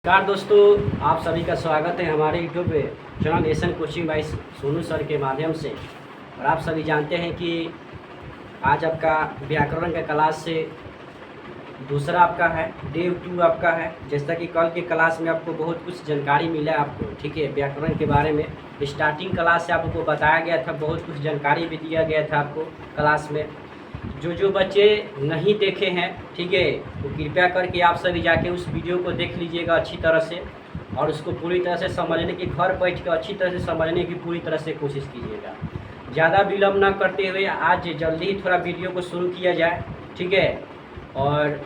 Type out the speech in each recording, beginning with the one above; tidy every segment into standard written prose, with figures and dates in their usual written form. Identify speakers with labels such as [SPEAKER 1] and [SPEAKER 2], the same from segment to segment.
[SPEAKER 1] नमस्कार दोस्तों, आप सभी का स्वागत है हमारे YouTube channel essence coaching by Sonu sir के माध्यम से। और आप सभी जानते हैं कि आज आपका व्याकरण का क्लास से दूसरा आपका है, डे 2 आपका है। जैसा कि कल के क्लास में आपको बहुत कुछ जानकारी मिला आपको, ठीक है, व्याकरण के बारे में। स्टार्टिंग क्लास से आपको बताया गया था, बहुत कुछ जानकारी भी दिया गया था आपको क्लास में। जो बच्चे नहीं देखे हैं, ठीक है, तो कृपया करके आप सभी जाके उस वीडियो को देख लीजिएगा अच्छी तरह से, और उसको पूरी तरह से समझने की, घर बैठ कर अच्छी तरह से समझने की पूरी तरह से कोशिश कीजिएगा। ज़्यादा विलम्ब न करते हुए आज जल्दी ही थोड़ा वीडियो को शुरू किया जाए, ठीक है। और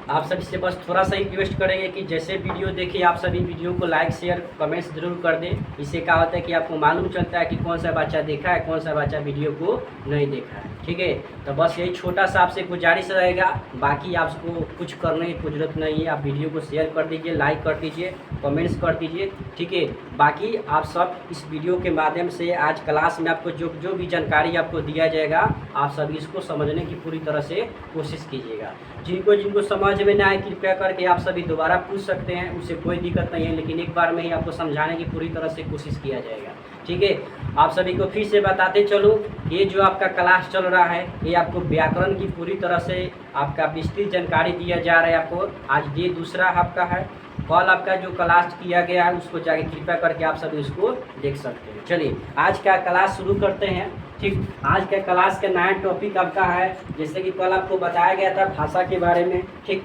[SPEAKER 1] आप सभी से बस थोड़ा सा रिक्वेस्ट करेंगे कि जैसे वीडियो देखिए, आप सभी वीडियो को लाइक शेयर कमेंट्स जरूर कर दें। इससे क्या होता है कि आपको मालूम चलता है कि कौन सा बच्चा देखा है, कौन सा बच्चा वीडियो को नहीं देखा है, ठीक है। तो बस यही छोटा सा आपसे गुजारिश रहेगा, बाकी आपको कुछ करने की जरूरत नहीं है। आप वीडियो को शेयर कर दीजिए, लाइक कर दीजिए, कमेंट्स कर दीजिए, ठीक है। बाकी आप सब इस वीडियो के माध्यम से आज क्लास में आपको जो भी जानकारी आपको दिया जाएगा, आप सभी इसको समझने की पूरी तरह से कोशिश कीजिएगा। जिनको समझ में ना आए, कृपया करके आप सभी दोबारा पूछ सकते हैं, उससे कोई दिक्कत नहीं है, लेकिन एक बार में ही आपको समझाने की पूरी तरह से कोशिश किया जाएगा, ठीक है। आप सभी को फिर से बताते चलूँ, ये जो आपका क्लास चल रहा है, ये आपको व्याकरण की पूरी तरह से आपका विस्तृत जानकारी दिया जा रहा है आपको। आज डे दूसरा आपका है, कल आपका जो क्लास किया गया है उसको जाके कृपया करके आप सभी उसको देख सकते हैं। चलिए आज का क्लास शुरू करते हैं, ठीक। आज का क्लास का नया टॉपिक आपका है, जैसे कि कल आपको बताया गया था भाषा के बारे में, ठीक।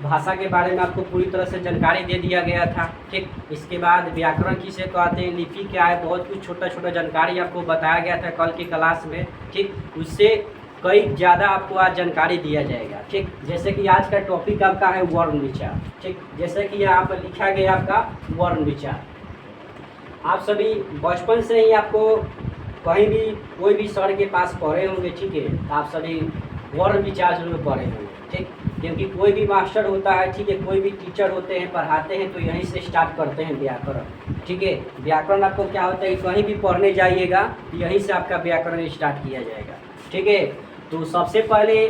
[SPEAKER 1] भाषा के बारे में आपको पूरी तरह से जानकारी दे दिया गया था, ठीक। इसके बाद व्याकरण किसे कहते हैं, लिपि क्या है, बहुत कुछ छोटा छोटा जानकारी आपको बताया गया था कल की क्लास में, ठीक। उससे कई ज़्यादा आपको आज जानकारी दिया जाएगा, ठीक। जैसे कि आज का टॉपिक आपका है वर्ण विचार, ठीक। जैसे कि यहाँ पर लिखा गया आपका वर्ण विचार। आप सभी बचपन से ही आपको कहीं भी कोई भी सर के पास पढ़े होंगे, ठीक है, तो आप सभी वर्ण विचार जरूर पढ़े होंगे, ठीक। क्योंकि कोई भी मास्टर होता है, ठीक है, कोई भी टीचर होते हैं, पढ़ाते हैं, तो यहीं से स्टार्ट करते हैं व्याकरण, ठीक है। व्याकरण आपको क्या होता है, कहीं भी पढ़ने जाइएगा तो यहीं से आपका व्याकरण स्टार्ट किया जाएगा, ठीक है। तो सबसे पहले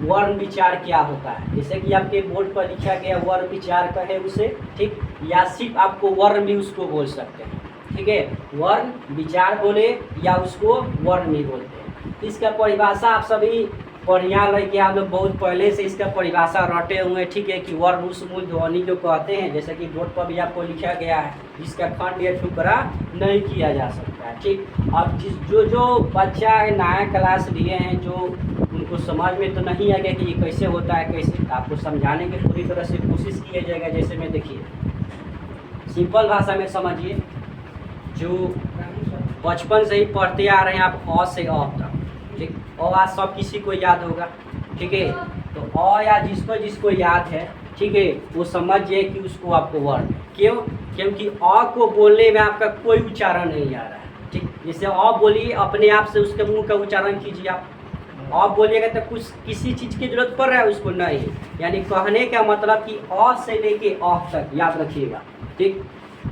[SPEAKER 1] वर्ण विचार क्या होता है, जैसे कि आपके बोर्ड पर लिखा गया वर्ण विचार कहे उसे, ठीक, या सिर्फ आपको वर्ण भी उसको बोल सकते हैं, ठीक है। वर्ण विचार बोले या उसको वर्ण भी बोलते हैं। इसका परिभाषा आप सभी बढ़िया लगे, आप लोग बहुत पहले से इसका परिभाषा रटे हुए हैं, ठीक है, कि वर्ण उस मूल ध्वनि को कहते हैं, जैसे कि बोर्ड पर भी आपको लिखा गया है, जिसका खंड या टुकड़ा नहीं किया जा सकता है, ठीक। अब जो बच्चा नया क्लास लिए हैं, जो उनको समझ में तो नहीं आ गया कि ये कैसे होता है, कैसे, आपको समझाने की पूरी तरह से कोशिश किया जाएगा। जैसे में देखिए, सिंपल भाषा में समझिए, जो बचपन से ही पढ़ते आ रहे हैं आप अ से अ तक, ठीक। और आज सब किसी को याद होगा, ठीक है। तो अ या जिसको याद है, ठीक है, वो समझिए कि उसको आपको वर्ण, क्यों, क्योंकि अ को बोलने में आपका कोई उच्चारण नहीं आ रहा है, ठीक। जैसे अ बोलिए, अपने आप से उसके मुंह का उच्चारण कीजिए। आप अ बोलिएगा तो कुछ किसी चीज़ की जरूरत पड़ रहा है उसको, नहीं। यानी कहने का मतलब कि अ से लेके अ तक याद रखिएगा, ठीक।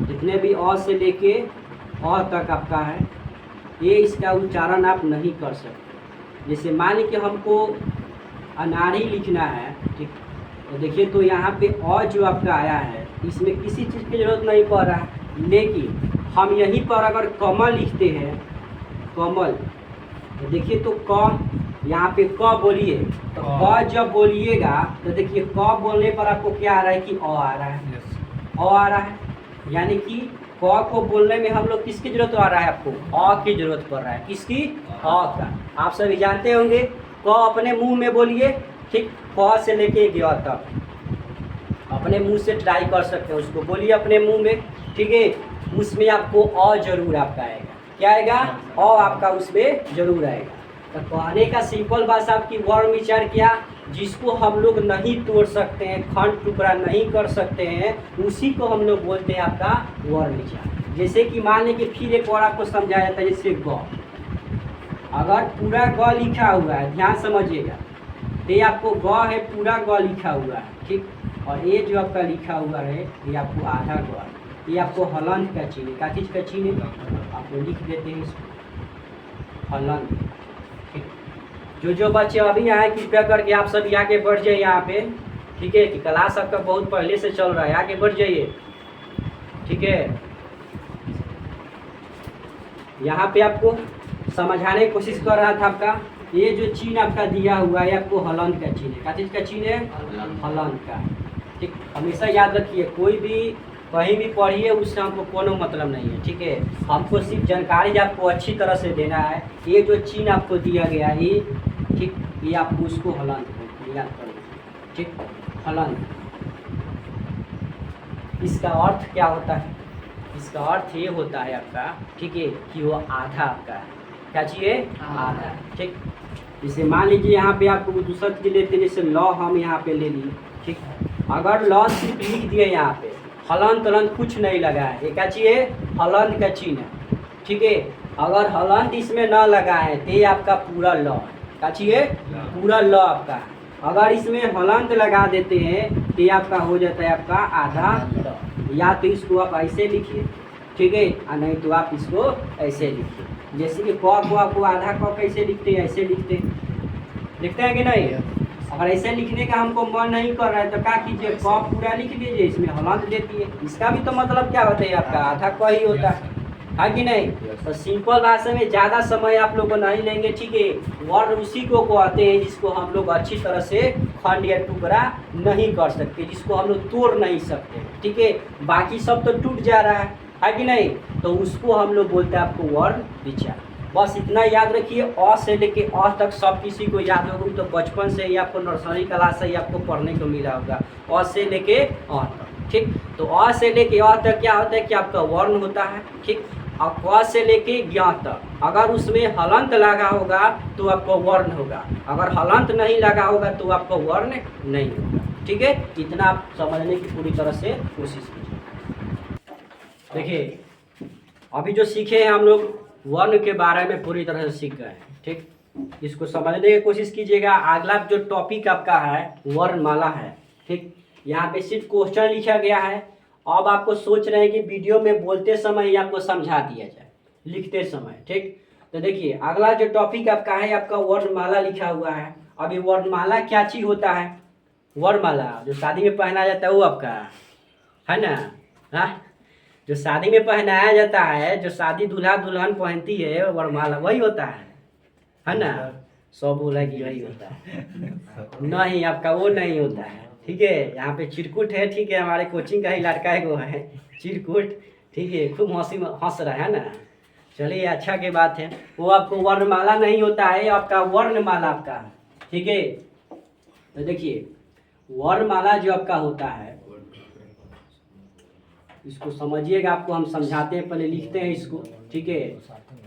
[SPEAKER 1] जितने भी अ से लेके अ तक आपका है, ये इसका उच्चारण आप नहीं कर सकते। जैसे मान लीजिए हमको अनाड़ी लिखना है, ठीक, तो देखिए, तो यहाँ पे अ जो आपका आया है, इसमें किसी चीज़ की जरूरत नहीं पड़ रहा है। लेकिन हम यहीं पर अगर कमल लिखते हैं, कमल, तो देखिए, तो क, यहाँ पे क बोलिए, तो क जब बोलिएगा तो देखिए, क बोलने पर आपको क्या आ रहा है कि अ आ रहा है, अ आ रहा है। यानी कि क को बोलने में हम लोग किसकी जरूरत आ रहा है, आपको अ की जरूरत पड़ रहा है, किसकी, अ का। आप सभी जानते होंगे, क अपने मुंह में बोलिए, ठीक, क से लेके ग तक अपने मुंह से ट्राई कर सकते हैं, उसको बोलिए अपने मुंह में, ठीक है। उसमें आपको अ जरूर आपका आएगा, क्या आएगा, अ आपका उसमें जरूर आएगा। तो कहने का सिंपल भाषा आपकी वर्ण विचार क्या, जिसको हम लोग नहीं तोड़ सकते हैं, खंड टुकड़ा नहीं कर सकते हैं, उसी को हम लोग बोलते हैं आपका वर्ण विचार। जैसे कि मान लीजिए, फिर एक और आपको समझाया जाता है, जैसे ग, अगर पूरा ग लिखा हुआ है, ध्यान समझिएगा, तो ये आपको ग है, पूरा ग लिखा हुआ है, ठीक। और ये जो आपका लिखा हुआ है, ये आपको आधा ग है, ये आपको हलंत का चिन्ह है, क्या चीज़ का चिन्ह है, आपको लिख देते हैं इसको, हलंत, ठीक। जो बच्चे अभी आए, कृपया करके आप सब आगे बढ़ जाए यहाँ पे, ठीक है, कि क्लास आपका बहुत पहले से चल रहा है, आगे बढ़ जाइए। ठीक है, यहाँ पे आपको समझाने की कोशिश कर रहा था आपका, ये जो चिन्ह आपका दिया हुआ है आपको हलंत का चिन्ह है। क्या चीज़ का चिन्ह है? हलंत का। ठीक, हमेशा याद रखिए, कोई भी कहीं भी पढ़िए उससे हमको कोनो मतलब नहीं है। ठीक है, हमको सिर्फ जानकारी आपको अच्छी तरह से देना है। ये जो चिन्ह आपको दिया गया है ये, ठीक, ये आपको उसको हलंत बोलते हैं, याद कर लीजिए। ठीक, हलंत, इसका अर्थ क्या होता है? इसका अर्थ ये होता है आपका, ठीक है, कि वो आधा आपका है। क्या चाहिए? आधा। ठीक, जैसे मान लीजिए यहाँ पे आपको दूसरा चीज लेते हैं, जैसे लॉ हम यहाँ पे ले लिए। ठीक, अगर लॉ सिर्फ लिख दिए यहाँ पे, हलंत तलंत कुछ नहीं लगा है, ये क्या चाहिए? हलंत का चिन्ह है। ठीक है, अगर हलंत इसमें न लगा है तो ये आपका पूरा लॉ है। क्या चाहिए? पूरा लॉ आपका। अगर इसमें हलंत लगा देते हैं तो ये आपका हो जाता है आपका आधा लॉ। या तो इसको आप ऐसे लिखिए, ठीक है, और नहीं तो आप इसको ऐसे लिखिए। जैसे कि क को आधा क कैसे लिखते हैं? ऐसे लिखते हैं कि नहीं? अगर ऐसे लिखने का हमको मन नहीं कर रहा है तो क्या कीजिए, क पूरा लिख लीजिए, इसमें हलंत देती है। इसका भी तो मतलब क्या होता है आपका? आधा क ही होता है कि नहीं? तो सिंपल भाषा में ज़्यादा समय आप लोग को नहीं लेंगे। ठीक है, वर्ण उसी को कहते हैं जिसको हम लोग अच्छी तरह से खंड या टुकड़ा नहीं कर सकते, जिसको हम लोग तोड़ नहीं सकते। ठीक है, बाकी सब तो टूट जा रहा है कि नहीं? तो उसको हम लोग बोलते हैं आपको वर्ण विचार। बस इतना याद रखिए, अ से लेके अ तक सब किसी को याद होगा, तो बचपन से ही आपको नर्सरी क्लास से ही आपको पढ़ने को मिला होगा, अ से लेके अ तक। ठीक, तो अ से लेके अ तक क्या होता है कि आपका वर्ण होता है। ठीक, और क से लेके ज्ञ तक अगर उसमें हलंत लगा होगा तो आपको वर्ण होगा, अगर हलंत नहीं लगा होगा तो आपको वर्ण नहीं होगा। ठीक है, इतना आप समझने की पूरी तरह से कोशिश कीजिए। देखिए, अभी जो सीखे हैं हम लोग वर्ण के बारे में पूरी तरह से सीख गए हैं। ठीक, इसको समझने की कोशिश कीजिएगा। अगला जो टॉपिक आपका है वर्णमाला है। ठीक, यहाँ पे सिर्फ क्वेश्चन लिखा गया है। अब आपको सोच रहे हैं कि वीडियो में बोलते समय ही आपको समझा दिया जाए, लिखते समय। ठीक, तो देखिए अगला जो टॉपिक आपका है, आपका वर्णमाला लिखा हुआ है। अभी वर्णमाला क्या चीज होता है? वर्णमाला जो शादी में पहना जाता है वो आपका है ना? हाँ, जो शादी में पहनाया जाता है, जो शादी दूल्हा दुल्हन पहनती है, वरमाला वही होता है ना? सब बोला कि वही होता है। नहीं, आपका वो नहीं होता है। ठीक है, यहाँ पे चिरकुट है। ठीक है, हमारे कोचिंग का ही लड़का है वो है चिरकुट। ठीक है, खूब हंस रहा है ना। चलिए, अच्छा की बात है। वो आपको वर्णमाला नहीं होता है, आपका वर्णमाला आपका। ठीक है, तो देखिए वर्णमाला जो आपका होता है, इसको समझिएगा, आपको हम समझाते हैं, पहले लिखते हैं इसको। ठीक है,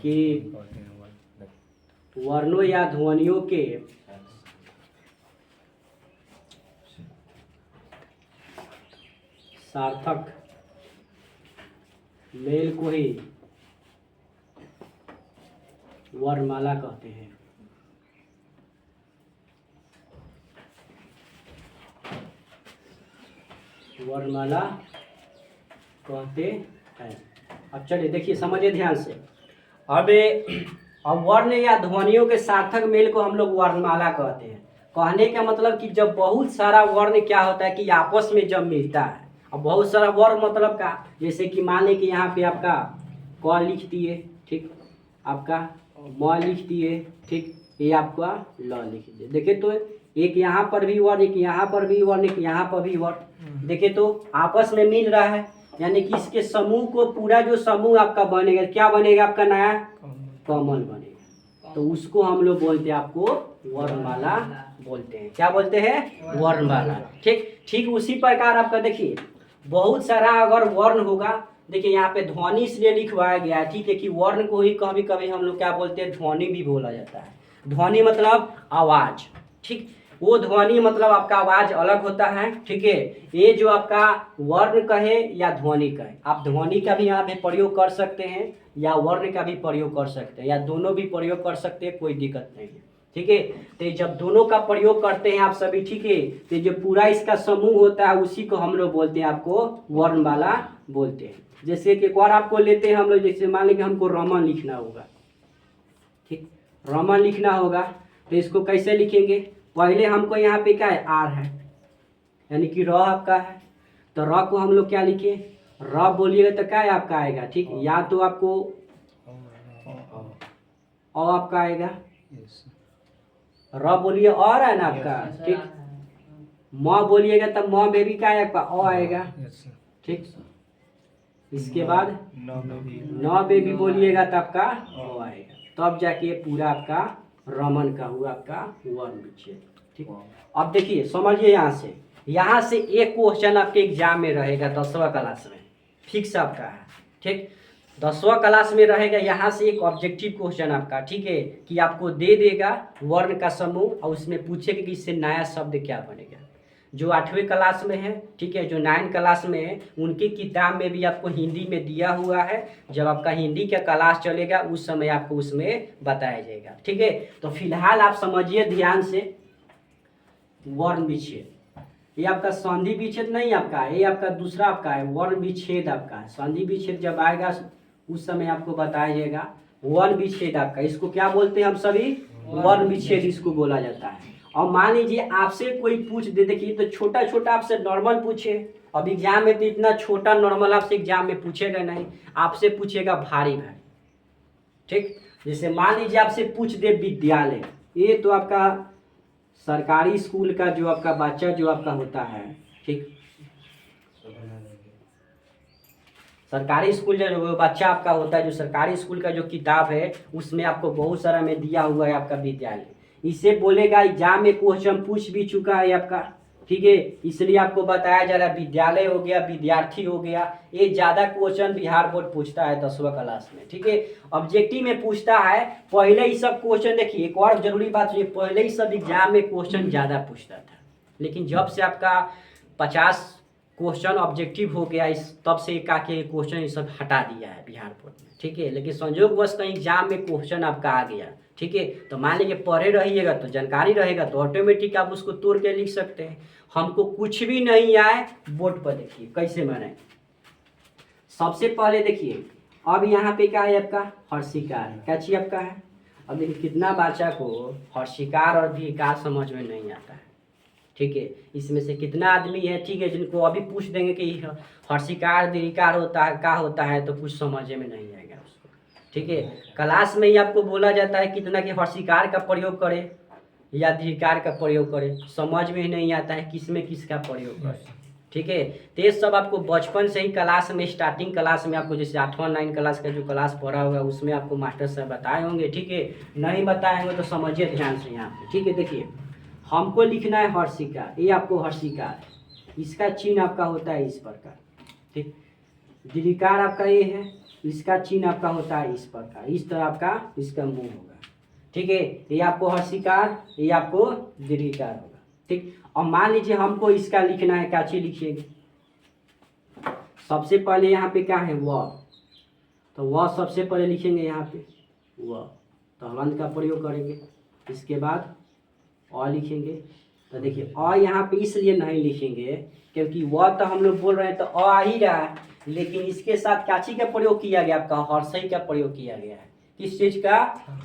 [SPEAKER 1] कि वर्णों या ध्वनियों के सार्थक मेल को ही वर्णमाला कहते हैं। वर्णमाला कहते हैं। अब चलिए देखिए, समझिए ध्यान से। अब वर्ण या ध्वनियों के सार्थक मेल को हम लोग वर्णमाला कहते हैं। कहने का मतलब कि जब बहुत सारा वर्ण क्या होता है कि आपस में जब मिलता है, अब बहुत सारा वर्ण मतलब का, जैसे कि मान लें कि यहाँ पे आपका क लिख दिए, ठीक, आपका म लिख दिए, ठीक, ये आपका ल लिख दिए। देखिए तो एक यहाँ पर भी वर्ण, एक यहाँ पर भी वर्ण, एक यहाँ पर भी वर्ण, देखिए तो आपस में मिल रहा है। यानी कि इसके समूह को, पूरा जो समूह आपका बनेगा, क्या बनेगा आपका? नया कमल बनेगा। तो उसको हम लोग बोलते हैं, आपको वर्णमाला बोलते हैं। क्या बोलते हैं? वर्णमाला। ठीक उसी प्रकार आपका देखिए बहुत सारा अगर वर्ण होगा, देखिए यहाँ पे ध्वनि इसलिए लिखवाया गया है, ठीक है, कि वर्ण को ही कभी कभी हम लोग क्या बोलते हैं? ध्वनि भी बोला जाता है। ध्वनि मतलब आवाज। ठीक, वो ध्वनि मतलब आपका आवाज अलग होता है। ठीक है, ये जो आपका वर्ण कहे या ध्वनि कहे, आप ध्वनि का भी यहाँ पे प्रयोग कर सकते हैं या वर्ण का भी प्रयोग कर सकते हैं, या दोनों भी प्रयोग कर सकते हैं, कोई दिक्कत नहीं है। ठीक है, तो जब दोनों का प्रयोग करते हैं आप सभी, ठीक है, तो जो पूरा इसका समूह होता है उसी को हम लोग बोलते हैं, आपको वर्णमाला बोलते हैं। जैसे कि एक और आपको लेते हैं हम लोग, जैसे मान लीजिए हमको रमन लिखना होगा। ठीक, रमन लिखना होगा तो इसको कैसे लिखेंगे? पहले हमको यहाँ पे क्या है? आर है, यानी कि र आपका है, तो र को हम लोग क्या लिखे, र बोलिएगा तो क्या आपका आएगा, ठीक। या तो आपको आपका आएगा, र बोलिए और है ना आपका, ठीक। म बोलिएगा तो म में भी क्या है आपका अ आएगा, ठीक। इसके बाद न बेबी बोलिएगा तो आपका अ आएगा, तब जाके पूरा आपका रमन का हुआ आपका वर्ण विच्छेद, ठीक। अब देखिए समझिए, यहाँ से एक क्वेश्चन आपके एग्जाम में रहेगा 10वां क्लास में, फिक्स आपका है, ठीक। 10वां क्लास में रहेगा, यहाँ से एक ऑब्जेक्टिव क्वेश्चन आपका, ठीक है, कि आपको दे देगा वर्ण का समूह और उसमें पूछेगा कि इससे नया शब्द क्या बनेगा। जो 8वीं क्लास में है, ठीक है, जो 9 क्लास में है, उनकी किताब में भी आपको हिंदी में दिया हुआ है। जब आपका हिंदी का क्लास चलेगा उस समय आपको उसमें बताया जाएगा, ठीक है। तो फिलहाल आप समझिए ध्यान से, वर्ण विच्छेद, ये आपका संधि विच्छेद नहीं आपका, ये आपका दूसरा आपका है वर्ण विच्छेद आपका है। संधि विच्छेद जब आएगा उस समय आपको बताया जाएगा वर्ण विच्छेद आपका, इसको क्या बोलते हैं हम सभी, वर्ण विच्छेद इसको बोला जाता है। और मान लीजिए आपसे कोई पूछ दे, देखिए तो छोटा छोटा आपसे नॉर्मल पूछे, अब एग्जाम में तो इतना छोटा नॉर्मल आपसे एग्जाम में पूछेगा नहीं, आपसे पूछेगा भारी भारी, ठीक। जैसे मान लीजिए आपसे पूछ दे विद्यालय, ये तो आपका सरकारी स्कूल का जो आपका बच्चा जो आपका होता है, ठीक। सरकारी स्कूल जो बच्चा आपका होता है, जो सरकारी स्कूल का जो किताब है उसमें आपको बहुत सारा में दिया हुआ है आपका विद्यालय, इसे बोलेगा एग्जाम में क्वेश्चन पूछ भी चुका है आपका, ठीक है। इसलिए आपको बताया जा रहा है विद्यालय हो गया, विद्यार्थी हो गया, ये ज्यादा क्वेश्चन बिहार बोर्ड पूछता है 10वां क्लास में, ठीक है। ऑब्जेक्टिव में पूछता है पहले ही सब क्वेश्चन, देखिए एक और जरूरी बात है, पहले ही सब एग्जाम में क्वेश्चन ज्यादा पूछता था, लेकिन जब से आपका 50 क्वेश्चन ऑब्जेक्टिव हो गया, इस तब से का के क्वेश्चन ये सब हटा दिया है बिहार बोर्ड में, ठीक है। लेकिन संयोगवश कहीं एग्जाम में क्वेश्चन आपका आ गया, ठीक है, तो मान लीजिए पढ़े रहिएगा तो जानकारी रहेगा तो ऑटोमेटिक आप उसको तोड़ के लिख सकते हैं। हमको कुछ भी नहीं आए, बोर्ड पर देखिए कैसे बनाए। सबसे पहले देखिए, अब यहाँ पे क्या है आपका हर्षिकार है, क्या चीज आपका है। अब देखिए कितना बच्चा को हर्षिकार और दीर्घिकार समझ में नहीं आता है, ठीक है। इसमें से कितना आदमी है, ठीक है, जिनको अभी पूछ देंगे कि हर्षिकार दीर्घिकार होता है क्या होता है, तो कुछ समझ में नहीं आएगा उसको, ठीक है। क्लास में ही आपको बोला जाता है कितना कि हर्षिकार का प्रयोग करे या दीर्घिकार का प्रयोग करे, समझ में ही नहीं आता है किसमें किसका प्रयोग करे, ठीक है। तो ये सब आपको बचपन से ही क्लास में, स्टार्टिंग क्लास में आपको, जैसे 8वां 9 क्लास का जो क्लास पढ़ा हुआ है उसमें आपको मास्टर साहब बताए होंगे, ठीक है। नहीं बताए होंगे तो समझिए ध्यान से यहाँ पे, ठीक है। देखिए हमको लिखना है हर्षिकार, ये आपको हर्षिकार, इसका चिन्ह आपका होता है इस प्रकार, ठीक। दीर्घिकार आपका ये है, इसका चिन्ह आपका होता है इस प्रकार, इस तरह आपका इसका मुंह होगा, ठीक है। ये आपको हर्षिकार, ये आपको दीर्घिकार होगा, ठीक। और मान लीजिए हमको इसका लिखना है, क्या चीज लिखिएगा, सबसे पहले यहाँ पे क्या है व, तो वह सबसे पहले लिखेंगे यहाँ पे व, तो हलंत का प्रयोग करेंगे। इसके बाद अ लिखेंगे, तो देखिए अ यहाँ पे इसलिए नहीं लिखेंगे क्योंकि वह तो हम लोग बोल रहे हैं तो अ आ ही रहा है, लेकिन इसके साथ काची का प्रयोग किया गया, आपका हर्षई का प्रयोग किया गया है। किस चीज का,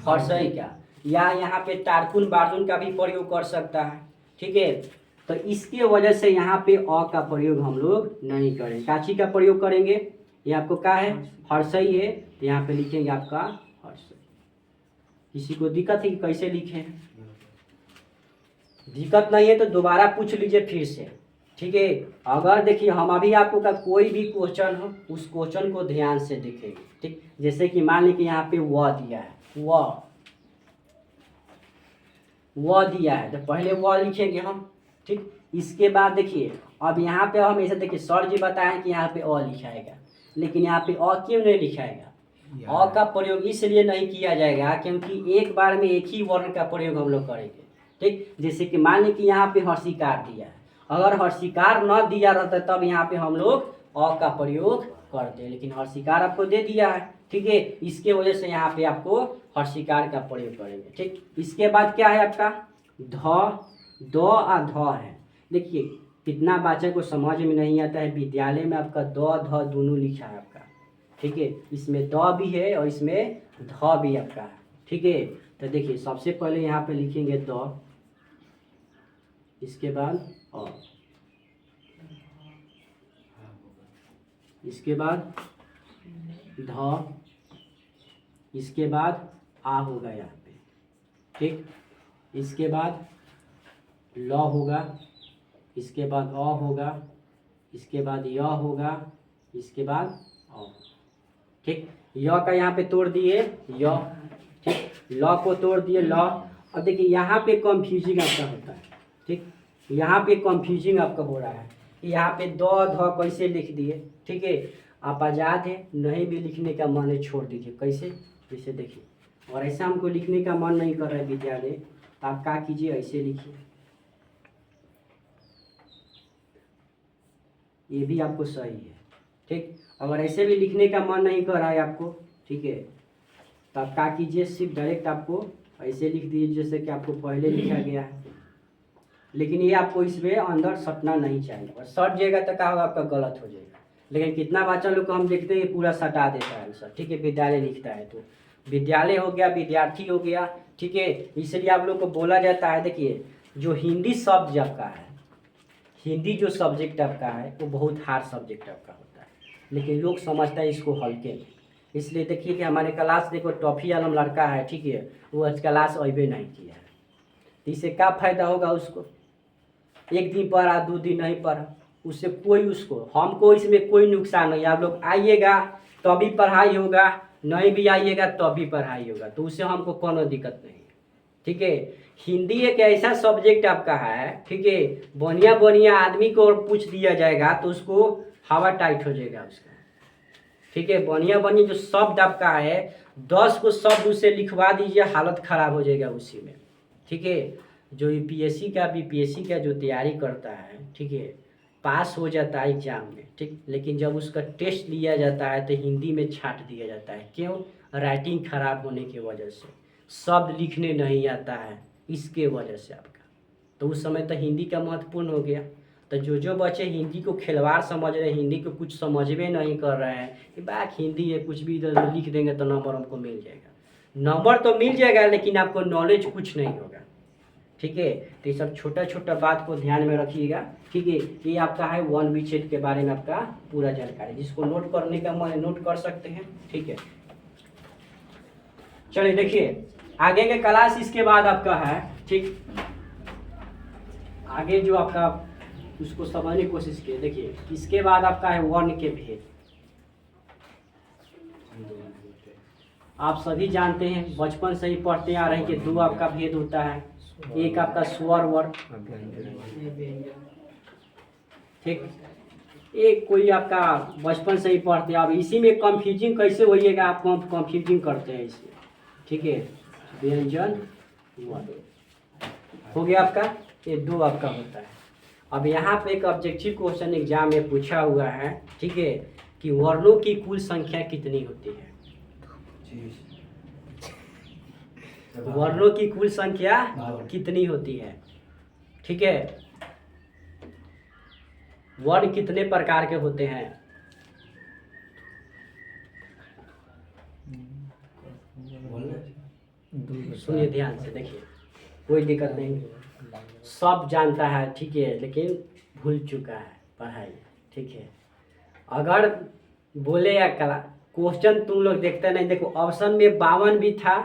[SPEAKER 1] हर्षई का, या यहाँ पे टारकुन बार्जुन का भी प्रयोग कर सकता है, ठीक है। तो इसके वजह से यहाँ पे अ का प्रयोग हम लोग नहीं करेंगे, काची का प्रयोग करेंगे। ये आपको क्या है, हर्षई है, तो यहाँ पे लिखेंगे आपका हर्षई। किसी को दिक्कत है कि कैसे लिखे, दिक्कत नहीं है तो दोबारा पूछ लीजिए फिर से, ठीक है। अगर देखिए हम अभी आपको का कोई भी क्वेश्चन हो उस क्वेश्चन को ध्यान से देखेंगे, ठीक। जैसे कि मान लीजिए यहाँ पे व दिया है, व दिया है, तो पहले व लिखेंगे हम, ठीक। इसके बाद देखिए अब यहाँ पे हम ऐसे देखिए सर जी बताएं कि यहाँ पे अ लिखाएगा, लेकिन यहाँ पे अ क्यों नहीं लिखाएगा, अ का प्रयोग इसलिए नहीं किया जाएगा क्योंकि एक बार में एक ही वर्ण का प्रयोग हम लोग करेंगे, ठीक। जैसे कि मान लीजिए यहाँ पे हर्षिकार दिया है, अगर हर्षिकार न दिया रहता तब यहाँ पे हम लोग अ का प्रयोग करते, लेकिन हर्षिकार आपको दे दिया है, ठीक है। इसके वजह से यहाँ पे आपको हर्षिकार का प्रयोग करेंगे, ठीक। इसके बाद क्या है आपका ध, द आ ध है। देखिए कितना बच्चे को समझ में नहीं आता है, विद्यालय में आपका द ध दोनों लिखा है आपका, ठीक है। इसमें द भी है और इसमें ध भी आपका है, ठीक है। तो देखिए सबसे पहले यहाँ पे लिखेंगे द, इसके बाद अ, इसके बाद ध, इसके बाद आ होगा यहाँ पे, ठीक। इसके बाद ल होगा, इसके बाद अ होगा, इसके बाद य होगा, इसके बाद अ, ठीक। य का यहाँ पे तोड़ दिए य, ठीक। ल को तोड़ दिए ल। अब देखिए यहाँ पे कंफ्यूजिंग आपका होता है, ठीक। यहाँ पे कंफ्यूजिंग आपका हो रहा है, यहाँ पे द ध कैसे लिख दिए, ठीक है। आप आज़ाद है, नहीं भी लिखने का मन है छोड़ दीजिए। कैसे, जैसे देखिए, और ऐसा हमको लिखने का मन नहीं कर रहा है विद्यालय, तो आप क्या कीजिए, ऐसे लिखिए, ये भी आपको सही है, ठीक। अगर ऐसे भी लिखने का मन नहीं कर रहा है आपको, ठीक है, तो आप क्या कीजिए, सिर्फ डायरेक्ट आपको ऐसे लिख दीजिए जैसे कि आपको पहले लिखा गया है। लेकिन ये आपको इसमें अंदर सटना नहीं चाहिए, और सट जाएगा तो क्या होगा, आपका गलत हो जाएगा। लेकिन कितना बच्चा लोग को हम देखते हैं पूरा सटा देता है आंसर, ठीक है, विद्यालय लिखता है। तो विद्यालय हो गया, विद्यार्थी हो गया, ठीक है। इसलिए आप लोग को बोला जाता है, देखिए जो हिंदी शब्द आपका है, हिंदी जो सब्जेक्ट आपका है वो बहुत हार्ड सब्जेक्ट आपका होता है, लेकिन लोग समझता है इसको हल्के में। इसलिए देखिए कि हमारे क्लास देखो टॉफी आलम लड़का है, ठीक है, वो आज क्लास अबे नहीं किया है, तो इससे क्या फ़ायदा होगा उसको, एक दिन पढ़ा, 2 दिन नहीं पढ़ा, उससे कोई उसको हमको इसमें कोई नुकसान नहीं। आप लोग आइएगा तभी पढ़ाई होगा, नहीं भी आइएगा तभी पढ़ाई होगा, तो उससे हमको कोनो दिक्कत नहीं है, ठीक है। हिंदी एक ऐसा सब्जेक्ट आपका है, ठीक है, बढ़िया बढ़िया आदमी को पूछ दिया जाएगा तो उसको हवा टाइट हो जाएगा उसका, ठीक है। बढ़िया बढ़िया जो शब्द आपका है, 10 को शब्द उसे लिखवा दीजिए, हालत ख़राब हो जाएगा उसी में, ठीक है। जो यूपीएससी का बीपीएससी का जो तैयारी करता है, ठीक है, पास हो जाता है एग्जाम में, ठीक, लेकिन जब उसका टेस्ट लिया जाता है तो हिंदी में छांट दिया जाता है। क्यों? राइटिंग खराब होने की वजह से, शब्द लिखने नहीं आता है, इसके वजह से आपका। तो उस समय तो हिंदी का महत्वपूर्ण हो गया। तो जो बच्चे हिंदी को खिलवाड़ समझ रहे हैं, हिंदी को कुछ समझ में नहीं कर रहे हैं कि बात हिंदी है, कुछ भी इधर लिख देंगे तो नंबर हमको मिल जाएगा। नंबर तो मिल जाएगा लेकिन आपको नॉलेज कुछ नहीं होगा, ठीक है। तो ये सब छोटा छोटा बात को ध्यान में रखिएगा, ठीक है। ये आपका है वन विच्छेद के बारे में आपका पूरा जानकारी, जिसको नोट करने का मन नोट कर सकते हैं, ठीक है। चलिए देखिए आगे के क्लास इसके बाद आपका है, ठीक, आगे जो आपका उसको समझने की कोशिश किए। देखिए इसके बाद आपका है वर्ण के भेद। आप सभी जानते हैं, बचपन से ही पढ़ते आ रहे हैं कि 2 आपका भेद होता है, एक आपका स्वर वर्ण, ठीक, एक कोई आपका बचपन से ही पढ़ते हैं। अब इसी में कंफ्यूजिंग कैसे होइएगा, आप कंफ्यूजिंग करते हैं इसमें, ठीक है। व्यंजन वर्ण हो गया आपका, ये 2 आपका होता है। अब यहाँ पे एक ऑब्जेक्टिव क्वेश्चन एग्जाम में पूछा हुआ है, ठीक है, कि वर्णों की कुल संख्या कितनी होती है। वर्णों की कुल संख्या कितनी होती है, ठीक है। वर्ण कितने प्रकार के होते हैं, सुनिए ध्यान से, देखिए कोई दिक्कत नहीं, सब जानता है, ठीक है, लेकिन भूल चुका है पढ़ाई, ठीक है। अगर बोले या कला क्वेश्चन तुम लोग देखते नहीं, देखो ऑप्शन में 52 भी था,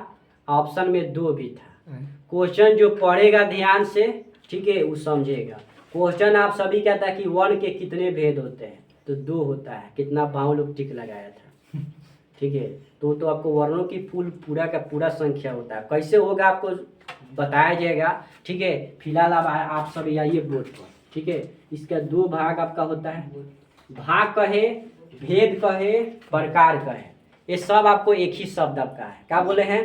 [SPEAKER 1] ऑप्शन में 2 भी था। क्वेश्चन जो पढ़ेगा ध्यान से, ठीक है, वो समझेगा। क्वेश्चन आप सभी कहता है कि वर्ण के कितने भेद होते हैं, तो 2 होता है, कितना 52 लोग टिक लगाया था, ठीक है। तो आपको वर्णों की पूरा का पूरा संख्या होता है, कैसे होगा आपको बताया जाएगा, ठीक है। फिलहाल अब आप सब आइए बोर्ड पर, ठीक है। इसका 2 भाग आपका होता है, भाग कहे, भेद कहे, प्रकार कहे, ये सब आपको एक ही शब्द आपका है। क्या बोले हैं,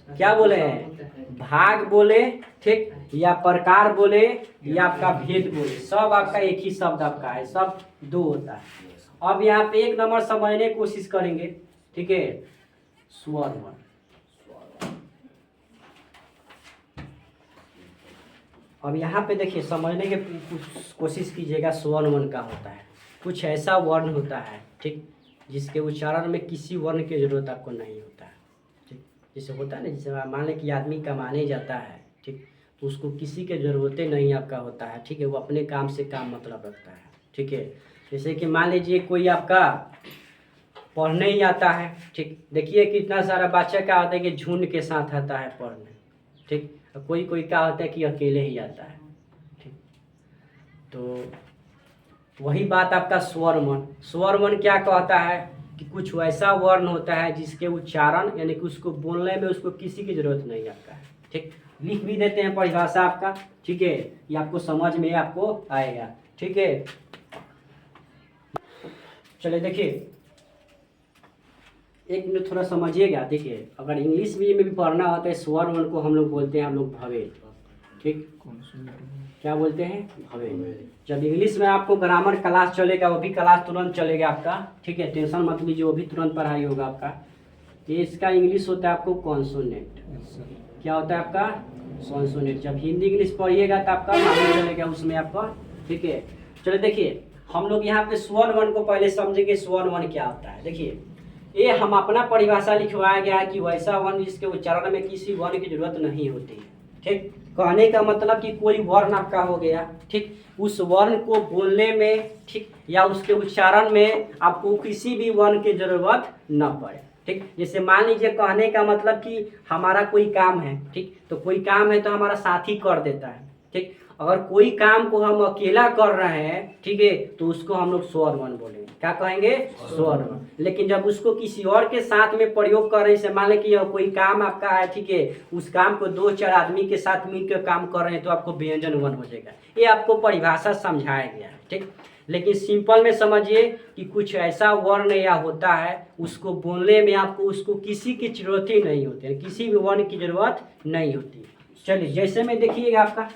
[SPEAKER 1] क्या बोले हैं, भाग बोले, ठीक, या प्रकार बोले, या आपका भेद बोले, सब आपका एक ही शब्द आपका है, सब 2 होता है। अब यहाँ पे 1 नंबर समझने की कोशिश करेंगे, ठीक है, स्वर वर्ण। अब यहाँ पे देखिए समझने की कोशिश कीजिएगा, स्वर वर्ण का होता है, कुछ ऐसा वर्ण होता है, ठीक, जिसके उच्चारण में किसी वर्ण की जरूरत आपको नहीं होता है, ठीक। जैसे होता है ना, जैसे मान लें कि आदमी कमाने जाता है, ठीक, तो उसको किसी के ज़रूरतें नहीं आपका होता है, ठीक है, वो अपने काम से काम मतलब रखता है, ठीक है। जैसे कि मान लीजिए कोई आपका पढ़ने ही आता है, ठीक, देखिए कितना सारा बच्चा क्या होता है कि झुंड के साथ आता है पढ़ने, ठीक, और कोई कोई क्या होता है कि अकेले ही आता है, ठीक। तो वही बात आपका स्वर मन, स्वर मन क्या कहता है कि कुछ वैसा वर्ण होता है जिसके उच्चारण यानी कि उसको बोलने में उसको किसी की जरूरत नहीं आता है, ठीक। लिख भी देते हैं परिभाषा आपका, ठीक है, ये आपको समझ में आपको आएगा, ठीक है। चलिए देखिए, एक मिनट थोड़ा समझिएगा। देखिए अगर इंग्लिश में भी पढ़ना होता है स्वर वर्ण को हम लोग बोलते हैं हम लोग भवेल, ठीक, क्या बोलते हैं भवेल। जब इंग्लिश में आपको ग्रामर क्लास चलेगा वो भी क्लास तुरंत चलेगा आपका, ठीक है, टेंशन मत लीजिए, वो भी तुरंत पढ़ाई होगा आपका। ये इसका इंग्लिश होता है आपको कॉन्सोनेंट, क्या होता है आपका कॉन्सोनेंट। जब हिंदी इंग्लिश पढ़िएगा तो आपका मालूम चलेगा उसमें आपका, ठीक है। चलो देखिए हम लोग यहाँ पे स्वर वर्ण को पहले समझेंगे, स्वर वर्ण क्या होता है। देखिए ये हम अपना परिभाषा लिखवाया गया है कि वैसा वर्ण जिसके उच्चारण में किसी वर्ण की जरूरत नहीं होती है, ठीक। कहने का मतलब कि कोई वर्ण आपका हो गया, ठीक, उस वर्ण को बोलने में, ठीक, या उसके उच्चारण में आपको किसी भी वर्ण की जरूरत न पड़े, ठीक। जैसे मान लीजिए कहने का मतलब कि हमारा कोई काम है, ठीक, तो कोई काम है तो हमारा साथी कर देता है, ठीक। अगर कोई काम को हम अकेला कर रहे हैं, ठीक है, तो उसको हम लोग स्वर वर्ण बोलेंगे, क्या कहेंगे स्वर वर्ण। लेकिन जब उसको किसी और के साथ में प्रयोग कर रहे हैं, मान लें कि कोई काम आपका है, ठीक है, उस काम को 2-4 आदमी के साथ मिलकर काम कर रहे हैं तो आपको व्यंजन वर्ण हो जाएगा। ये आपको परिभाषा समझाया गया है, ठीक। लेकिन सिंपल में समझिए कि कुछ ऐसा वर्ण या होता है उसको बोलने में आपको उसको किसी की जरूरत ही नहीं होती है, किसी भी वर्ण की जरूरत नहीं होती। चलिए जैसे में देखिएगा आपका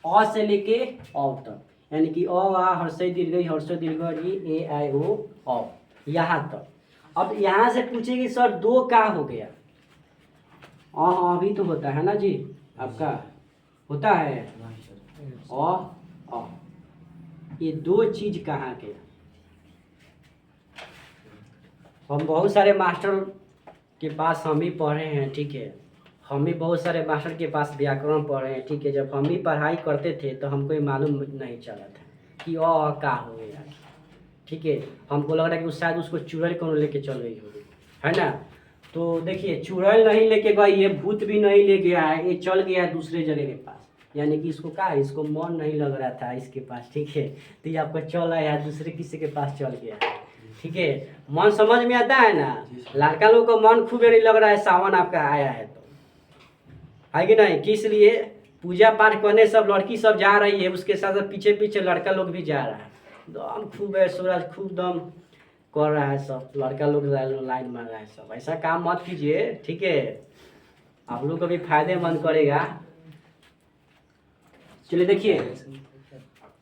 [SPEAKER 1] अ से लेके औ तक, यानी कि अ आ हर्षई दीर्घई हर्षो दीर्घ इ ए आई ओ औ यहाँ तक। अब यहाँ से पूछेगी सर दो का हो गया, अभी तो होता है ना जी, आपका होता है अ, ये दो चीज कहाँ के। हम बहुत सारे मास्टर के पास हम भी पढ़े हैं, ठीक है, हम भी बहुत सारे मास्टर के पास व्याकरण पढ़े हैं, ठीक है। जब हम भी पढ़ाई करते थे तो हमको ये मालूम नहीं चला था कि का हो गया, ठीक है। हमको लग रहा है कि शायद उसको चुड़ैल कौन लेके चल गई होगी, है ना। तो देखिए चुड़ैल नहीं लेके गई, ये भूत भी नहीं ले गया है, ये चल गया है दूसरे जगह के पास, यानी कि इसको क्या है, इसको मन नहीं लग रहा था इसके पास, ठीक है, तो ये आपको चल आया है दूसरे किसी के पास चल गया है, ठीक है। मन समझ में आता है ना, लड़का लोग को मन खूब नहीं लग रहा है सावन आपका आया है तो, है कि नहीं। किस लिए पूजा पाठ करने सब लड़की सब जा रही है, उसके साथ पीछे पीछे लड़का लोग भी जा रहा है, दम खूब है सूरज खूब दम कर रहा है, सब लड़का लोग लाइन मार रहा है सब। ऐसा काम मत कीजिए, ठीक है, आप लोग को भी फायदेमंद करेगा। चलिए देखिए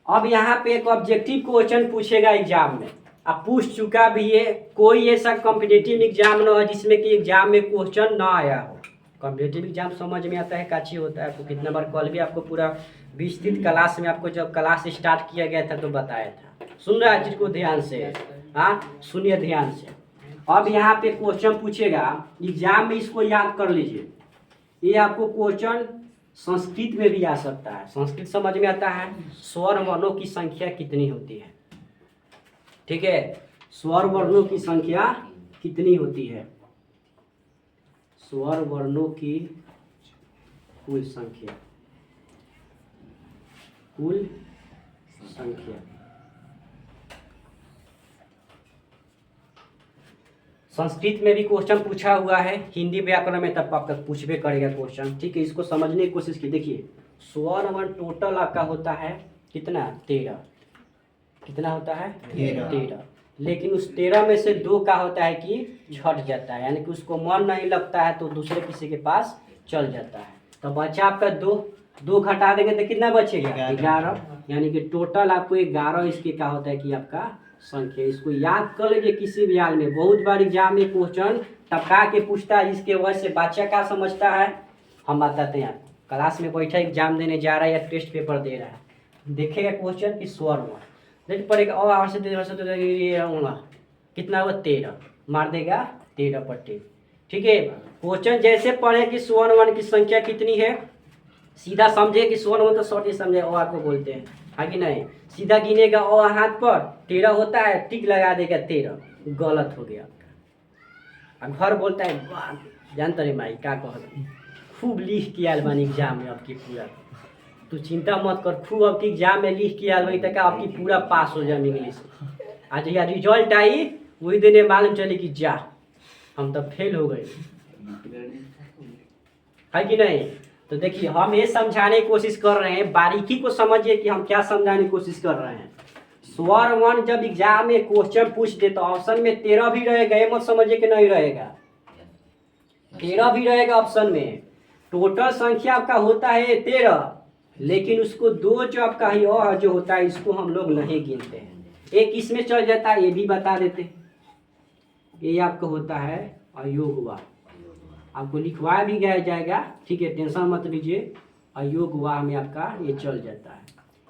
[SPEAKER 1] अब यहाँ पे एक ऑब्जेक्टिव क्वेश्चन पूछेगा एग्जाम में, अब पूछ चुका भी है, कोई ऐसा कॉम्पिटिटिव एग्जाम न हो जिसमें कि एग्जाम में क्वेश्चन ना आया हो। कॉम्पिटिटिव एग्जाम समझ में आता है काची होता है, आपको कितना बार कल भी आपको पूरा विस्तृत क्लास में आपको जब क्लास स्टार्ट किया गया था तो बताया था। सुन रहा है चीज को ध्यान से, हाँ सुनिए ध्यान से। अब यहाँ पे क्वेश्चन पूछेगा एग्जाम में, इसको याद कर लीजिए, ये आपको क्वेश्चन संस्कृत में भी आ सकता है। संस्कृत समझ में आता है, स्वर वर्णों की संख्या कितनी होती है, ठीक है, स्वर वर्णों की संख्या कितनी होती है, स्वर वर्णों की कुल संख्या, कुल संख्या। संस्कृत में भी क्वेश्चन पूछा हुआ है, हिंदी व्याकरण में तब आपका पूछबे करेगा क्वेश्चन, ठीक है। इसको समझने की कोशिश की। देखिए स्वर वर्ण टोटल आपका होता है कितना 13, कितना होता है 13, लेकिन उस 13 में से 2 का होता है कि छट जाता है, यानी कि उसको मन नहीं लगता है तो दूसरे किसी के पास चल जाता है, तो बचा आपका 2 घटा देंगे तो कितना बचेगा 11, यानी कि टोटल आपको 11 इसके क्या होता है कि आपका संख्या। इसको याद कर लीजिए, किसी भी हाल में बहुत बार एग्जाम में क्वेश्चन टपका के पूछता है, जिसके वजह से बच्चा क्या समझता है, हम बताते हैं आपको, क्लास में बैठा एग्जाम देने जा रहा है या टेस्ट पेपर दे रहा है, देखेगा क्वेश्चन कि स्वर वर्ण पड़ेगा और आवश्यक कितना हुआ 13, मार देगा 13 पट्टी, ठीक है। क्वेश्चन जैसे पढ़े कि स्वर वर्ण की संख्या कितनी है, सीधा समझे कि स्वर वर्ण तो शॉर्ट ही समझे और आपको बोलते हैं, है कि नहीं। सीधा गिनेगा और हाथ पर 13 होता है, टिक लगा देगा 13, गलत हो गया आपका। और घर बोलता है वाह जानते रे माई का कह खूब लिख के आयल बानी एग्जाम में आपकी पूरा, तू चिंता मत कर, खूब आपकी एग्जाम में लिख के आयल बानी तक आपकी पूरा पास हो जाए इंग्लिश। आज या रिजल्ट आई वही दिन मालूम चले कि जा हम तो फेल हो गए, है कि नहीं। तो देखिए हम ये समझाने की कोशिश कर रहे हैं, बारीकी को समझिए कि हम क्या समझाने की कोशिश कर रहे हैं। स्वर वन जब एग्जाम में क्वेश्चन पूछ दे तो ऑप्शन में 13 भी रहेगा, ये मत समझिए कि नहीं रहेगा, 13 भी रहेगा ऑप्शन में। टोटल संख्या आपका होता है 13, लेकिन उसको दो जो आपका ही और जो होता है इसको हम लोग नहीं गिनते हैं, एक इसमें चल जाता है, ये भी बता देते। ये आपका होता है अयोगवा, आपको लिखवाया भी गया जाएगा, ठीक है, टेंशन मत लीजिए। अयोगवाह में आपका ये चल जाता है।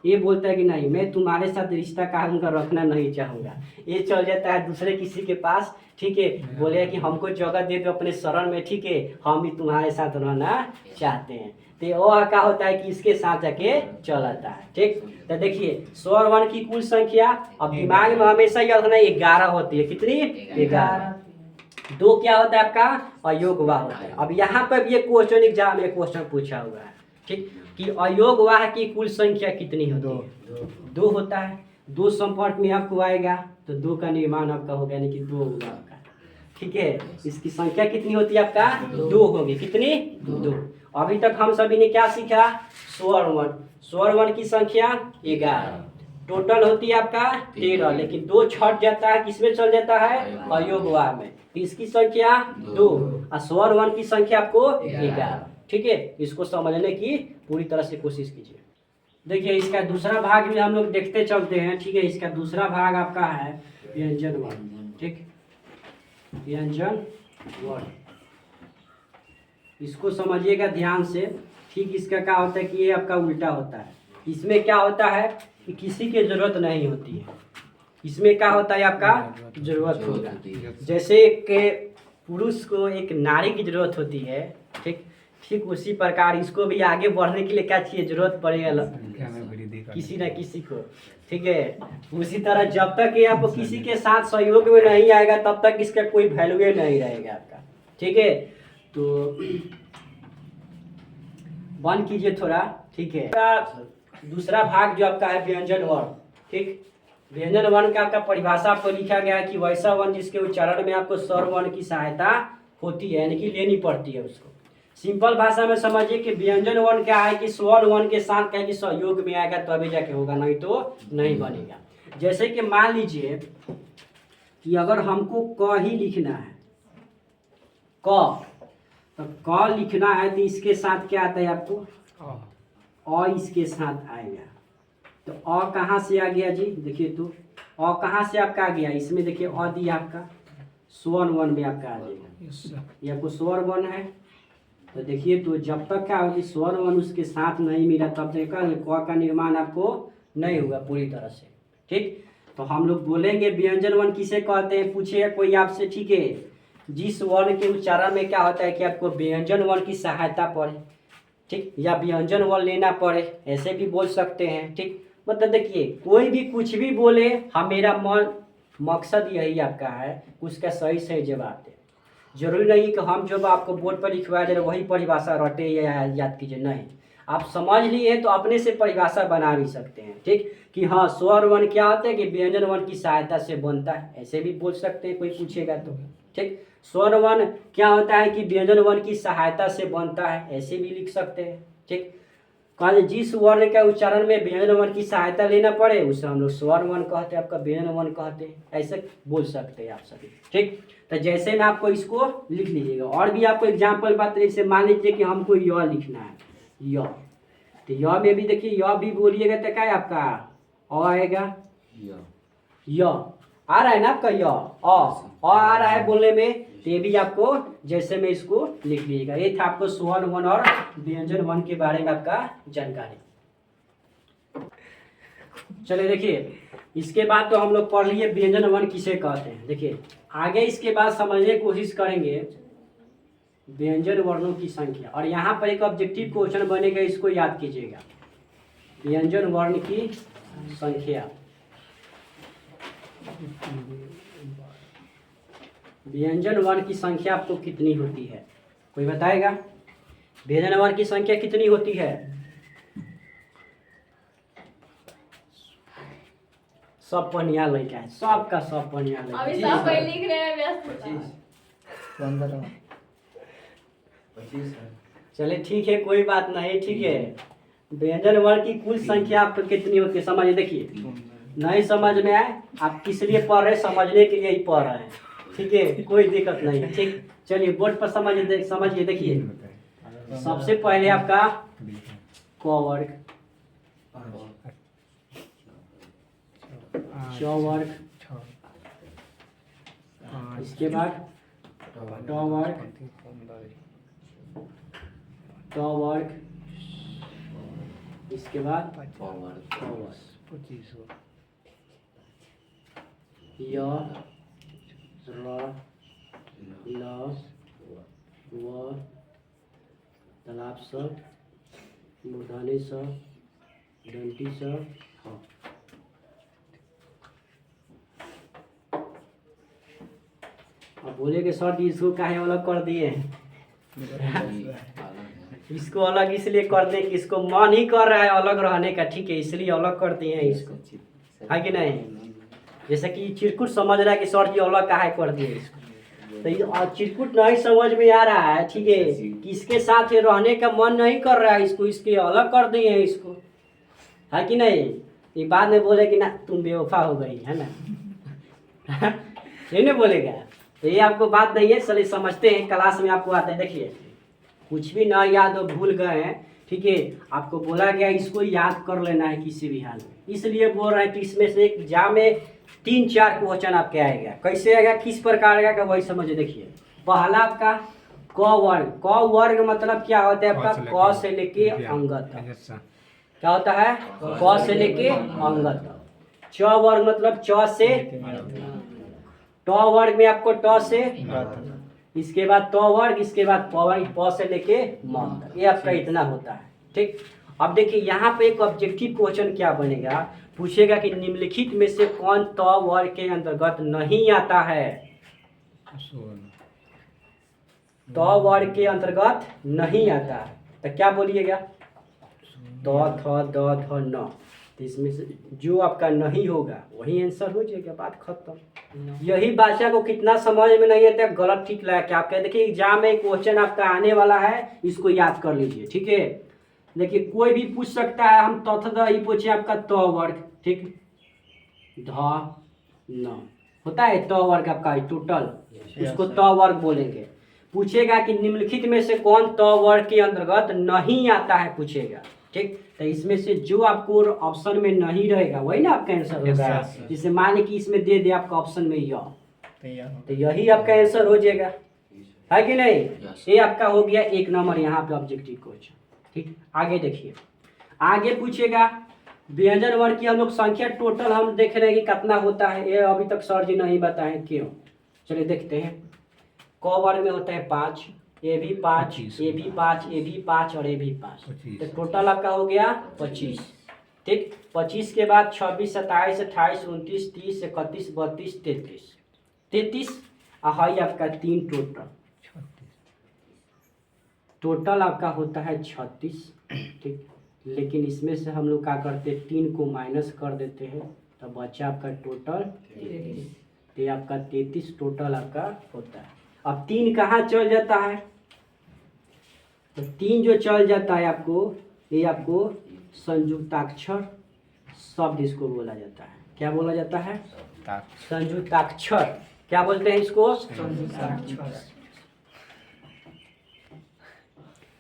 [SPEAKER 1] ये बोलता है कि नहीं मैं तुम्हारे साथ रिश्ता कायम कर रखना नहीं चाहूँगा, ये चल जाता है दूसरे किसी के पास, ठीक है, बोले कि हमको जगह दे दो अपने शरण में, ठीक है, हम भी तुम्हारे साथ रहना चाहते हैं। तो वह क्या होता है कि इसके साथ जाके चल आता है, ठीक। तो देखिए स्वर वन की कुल संख्या अब दिमाग में हमेशा याद रखना 11 होती है, कितनी 11। दो क्या होता है आपका अयोगवाह होता है। अब यहाँ पर ये क्वेश्चन एग्जाम में क्वेश्चन पूछा हुआ है, ठीक, कि अयोगवाह की कुल संख्या कितनी होती है, दो होता है। दो संपर्क में आपको आएगा तो दो का निर्माण आपका होगा, यानी कि दो होगा आपका, ठीक है। इसकी संख्या कितनी होती है आपका दो होगी, कितनी दो। अभी तक हम सभी ने क्या सीखा, स्वर वन, स्वर वन की संख्या 11, टोटल होती है आपका 13, लेकिन दो छट जाता है, किसमें चल जाता है अयोगवाह में, इसकी संख्या 2 और स्वर वन की संख्या आपको 11, ठीक है। इसको समझने की पूरी तरह से कोशिश कीजिए। देखिए इसका दूसरा भाग भी हम लोग देखते चलते हैं, ठीक है। इसका दूसरा भाग आपका है व्यंजन वर्ण, ठीक, व्यंजन वर्ण, इसको समझिएगा ध्यान से, ठीक। इसका क्या होता है कि ये आपका उल्टा होता है, इसमें क्या होता है कि किसी की जरूरत नहीं होती है, इसमें क्या होता है आपका जरूरत होगा। जैसे कि पुरुष को एक नारी की जरूरत होती है, ठीक, ठीक उसी प्रकार इसको भी आगे बढ़ने के लिए क्या चाहिए, जरूरत पड़ेगा किसी न किसी को, ठीक है। उसी तरह जब तक ये आपको किसी के साथ सहयोग में नहीं आएगा तब तक इसका कोई वैल्यू नहीं रहेगा आपका, ठीक है। तो बंद कीजिए थोड़ा, ठीक है। दूसरा भाग जो आपका है व्यंजन वर्ण, ठीक, व्यंजन वर्ण का आपका परिभाषा आपको लिखा गया है कि वैसा वर्ण जिसके उच्चारण में आपको स्वर वर्ण की सहायता होती है, यानी कि लेनी पड़ती है उसको। सिंपल भाषा में समझिए कि व्यंजन वर्ण क्या है कि स्वर वर्ण के साथ क्या कि सहयोग में आएगा तभी जाके होगा, नहीं तो नहीं बनेगा। जैसे कि मान लीजिए कि अगर हमको क ही लिखना है, क, तो क लिखना है तो इसके साथ क्या आता है आपको अ, इसके साथ आएगा। तो अ कहाँ से आ गया जी, देखिए तो अ कहाँ से आपका आ गया, इसमें देखिए अ दिया आपका स्वर वर्ण में आपका आ जाएगा, ये आपको स्वर वर्ण है। तो देखिए तो जब तक क्या होगी स्वर वर्ण उसके साथ नहीं मिला तब तक क का निर्माण आपको नहीं होगा पूरी तरह से, ठीक। तो हम लोग बोलेंगे व्यंजन वर्ण किसे कहते हैं, पूछेगा कोई आपसे, ठीक है, जिस वर्ण के उच्चारण में क्या होता है कि आपको व्यंजन वर्ण की सहायता पड़े, ठीक, या व्यंजन वर्ण लेना पड़े, ऐसे भी बोल सकते हैं, ठीक। मतलब देखिए कोई भी कुछ भी बोले, हम मेरा मन मकसद यही आपका है उसका सही सही जवाब दे। जरूरी नहीं कि हम जब आपको बोर्ड पर लिखवाया जाए वही परिभाषा रटे या याद कीजिए, नहीं, आप समझ लिए तो अपने से परिभाषा बना भी सकते हैं, ठीक, कि हाँ स्वर वर्ण क्या होता है कि व्यंजन वर्ण की सहायता से बनता है, ऐसे भी बोल सकते हैं कोई पूछेगा तो, ठीक। स्वर वर्ण क्या होता है कि व्यंजन वर्ण की सहायता से बनता है, ऐसे भी लिख सकते हैं, ठीक। जिस वर्ण का उच्चारण में व्यंजन वर्ण की सहायता लेना पड़े उसे हम लोग स्वर वर्ण कहते हैं, आपका व्यंजन वर्ण कहते हैं, ऐसे बोल सकते हैं आप सभी, ठीक। तो जैसे मैं आपको इसको लिख लीजिएगा, और भी आपको एग्जाम्पल बात, जैसे मान लीजिए कि हमको य लिखना है, य, तो य में भी देखिए य भी बोलिएगा तो क्या है आपका अ आएगा, य आ रहा है ना आपका य, अ आ रहा है बोलने में, तो ये भी आपको जैसे मैं इसको लिख लीजिएगा। ये था आपको स्वर वर्ण और व्यंजन वर्ण के बारे में आपका जानकारी। चलिए देखिए इसके बाद तो हम लोग पढ़ लिए व्यंजन वर्ण किसे कहते हैं। देखिए आगे इसके बाद समझने की कोशिश करेंगे व्यंजन वर्णों की संख्या, और यहाँ पर एक ऑब्जेक्टिव क्वेश्चन बनेगा, इसको याद कीजिएगा, व्यंजन वर्ण की संख्या। व्यंजन वर्ण की संख्या आपको कितनी होती है, कोई बताएगा? व्यंजन वर्ण की संख्या कितनी होती है? सब पढ़िया लड़का है, सबका सब पढ़िया लड़का
[SPEAKER 2] अभी सब कोई लिख रहे हैं, व्यस्त होता है।
[SPEAKER 3] 15
[SPEAKER 4] 25 है।
[SPEAKER 1] चले ठीक है, कोई बात नहीं, ठीक है। व्यंजन वर्ण की कुल संख्या आपको कितनी होती है समझिए। देखिए, नहीं समझ में आए आप किस लिए पढ़ रहे हैं, समझने के लिए ही पढ़ रहे हैं, ठीक है, कोई दिक्कत नहीं, ठीक। चलिए बोर्ड पर समझिए। देखिए, सबसे पहले आपका क वर्ग, च वर्ग, इसके बाद ट वर्ग, ट वर्ग, इसके बाद प वर्ग, य र ल व तालाब स मूर्धन्य स दंती स ह। अब बोलेगे सर जी इसको काहे अलग कर दिए? इसको अलग इसलिए कर दें कि इसको मन ही कर रहा है अलग रहने का, ठीक है, इसलिए अलग कर दिए हैं इसको, है कि नहीं? जैसे कि चिरकुट समझ रहा है कि सर जी अलग काहे कर दिए इसको, तो ये चिरकुट नहीं समझ में आ रहा है, ठीक है, कि इसके साथ रहने का मन नहीं कर रहा है इसको, इसके अलग कर दिए हैं इसको, है कि नहीं? ये बाद में बोले कि ना तुम बेवफा हो गई है ना, ये नहीं बोलेगा। तो ये आपको बात नहीं है, चलिए समझते हैं, क्लास में आपको आता है। देखिए, कुछ भी ना याद हो भूल गए हैं, ठीक है, आपको बोला गया इसको याद कर लेना है किसी भी हाल में, इसलिए बोल रहे हैं कि इसमें से एग्जाम में 3-4 क्वेश्चन आपके आएगा। कैसे आएगा, किस प्रकार आएगा का वही समझिए। देखिए, पहला आपका क वर्ग। क वर्ग मतलब क्या होता है आपका? क से लेके अंगत तक। क्या होता है? क से लेके अंगत तक। च वर्ग मतलब च से, ट वर्ग में आपको ट से, इसके बाद त वर्ग, इसके बाद प वर्ग, प से लेके म तक, ये आपका इतना होता है, ठीक। अब देखिए यहाँ पे एक ऑब्जेक्टिव क्वेश्चन क्या बनेगा, पूछेगा कि निम्नलिखित में से कौन त वर्ग के अंतर्गत नहीं आता है? त वर्ग के अंतर्गत नहीं आता है, तो क्या बोलिएगा? त थ द थ न, तो इसमें से जो आपका नहीं होगा वही आंसर हो जाएगा, बात खत्म। यही भाषा को कितना समझ में नहीं आता, गलत ठीक लगा क्या आपका। देखिए एग्जाम में क्वेश्चन आपका आने वाला है, इसको याद कर लीजिए, ठीक है। देखिए कोई भी पूछ सकता है, हम तथ द ही पूछे आपका त वर्ग, ठीक, ध न होता है त वर्ग आपका टोटल, उसको त वर्ग बोलेंगे। पूछेगा कि निम्नलिखित में से कौन त वर्ग के अंतर्गत नहीं आता है, पूछेगा, ठीक। तो इसमें से जो आपको ऑप्शन में नहीं रहेगा वही ना आपका आंसर होगा। जैसे मान कि इसमें दे दे आपका ऑप्शन में य, तो यही आपका आंसर हो जाएगा, है कि नहीं? ये आपका हो गया 1 नंबर यहाँ पे ऑब्जेक्टिव क्वेश्चन, ठीक। आगे देखिए, आगे पूछेगा व्यंजन वर्ण की हम लोग संख्या टोटल हम देख रहे हैं कि कितना होता है, ये अभी तक सर जी नहीं बताए क्यों। चलिए देखते हैं। क वर्ग में होता है 5, ये भी 5, ये भी 5, ये भी 5 और ये भी 5, तो टोटल आपका हो गया 25, ठीक। 25 के बाद 26, 27, 28, 29, 30, 31, 32, 33, 33 है आपका 3 टोटल आपका होता है 36, ठीक। लेकिन इसमें से हम लोग क्या करते हैं, 3 को माइनस कर देते हैं, तो बचा आपका टोटल 33, तो आपका 33 टोटल आपका होता है। अब 3 कहाँ चल जाता है, तो 3 जो चल जाता है आपको, ये आपको संयुक्ताक्षर शब्द इसको बोला जाता है। क्या बोला जाता है? संयुक्ताक्षर। क्या बोलते हैं इसको? संयुक्ताक्षर।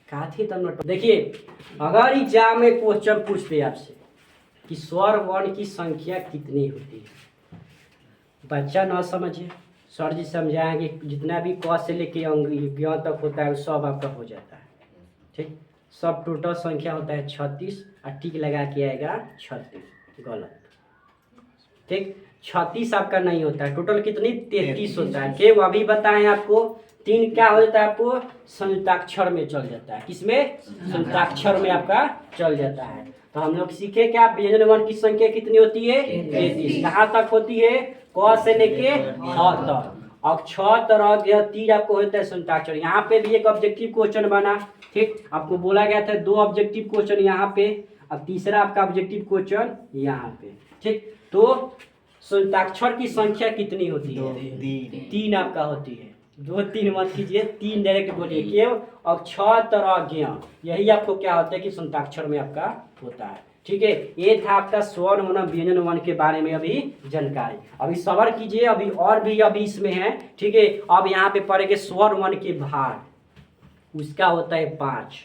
[SPEAKER 1] काथी तब देखिए, अगर एग्जाम में क्वेश्चन पूछते आपसे कि स्वर वर्ण की संख्या कितनी होती है, बच्चा ना समझे, सर जी समझाएंगे जितना भी क से लेके अंग तक होता है सब आपका हो जाता है, ठीक। सब टोटल संख्या होता है 36, और टिक लगा के आएगा 36, गलत, ठीक। 36 आपका नहीं होता है, टोटल कितनी 33 होता है। के वो अभी बताएं आपको 3 क्या हो जाता है, आपको संयुक्ताक्षर में चल जाता है। किसमें? संयुक्ताक्षर में आपका चल जाता है। तो हम लोग सीखे क्या, व्यंजन वर्ण की संख्या कितनी होती है? 33। कहाँ तक होती है? क से लेके ह तक। और 6 तरह यह 3 आपको होता है संयुक्ताक्षर। यहाँ पे भी एक ऑब्जेक्टिव क्वेश्चन बना, ठीक, आपको बोला गया था 2 ऑब्जेक्टिव क्वेश्चन यहाँ पे, अब तीसरा आपका ऑब्जेक्टिव क्वेश्चन यहाँ पे, ठीक। तो संयुक्ताक्षर की संख्या कितनी होती है? 3 आपका होती है। 2 3 मत कीजिए, 3 डायरेक्ट बोलिए क्यों। और 6 तरह ज्ञ, यही आपको क्या होता है कि संयुक्ताक्षर में आपका होता है, ठीक है। ये था आपका स्वर वर्ण व्यंजन वर्ण के बारे में अभी जानकारी। अभी सबर कीजिए, अभी और भी अभी इसमें है, ठीक है। अब यहाँ पे पढ़ेंगे स्वर वर्ण के भाग, उसका होता है 5,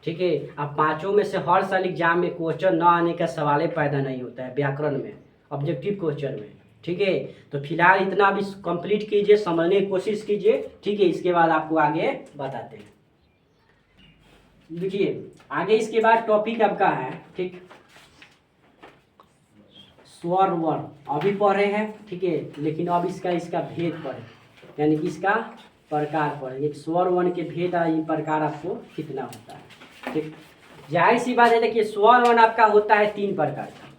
[SPEAKER 1] ठीक है। अब 5 में से हर साल एग्जाम में क्वेश्चन न आने का सवाल ही पैदा नहीं होता है व्याकरण में, ऑब्जेक्टिव क्वेश्चन में, ठीक है। तो फिलहाल इतना भी कंप्लीट कीजिए, समझने की कोशिश कीजिए, ठीक है। इसके बाद आपको आगे बताते हैं। देखिए आगे इसके बाद टॉपिक आपका है, ठीक, स्वर वर्ण अभी पढ़े हैं, ठीक है। लेकिन अब इसका भेद पढ़े, यानी कि इसका प्रकार पढ़े, एक स्वर वर्ण के भेद और प्रकार आपको कितना होता है, ठीक। जाहिर सी बात है, देखिए स्वर वर्ण आपका होता है 3 प्रकार का,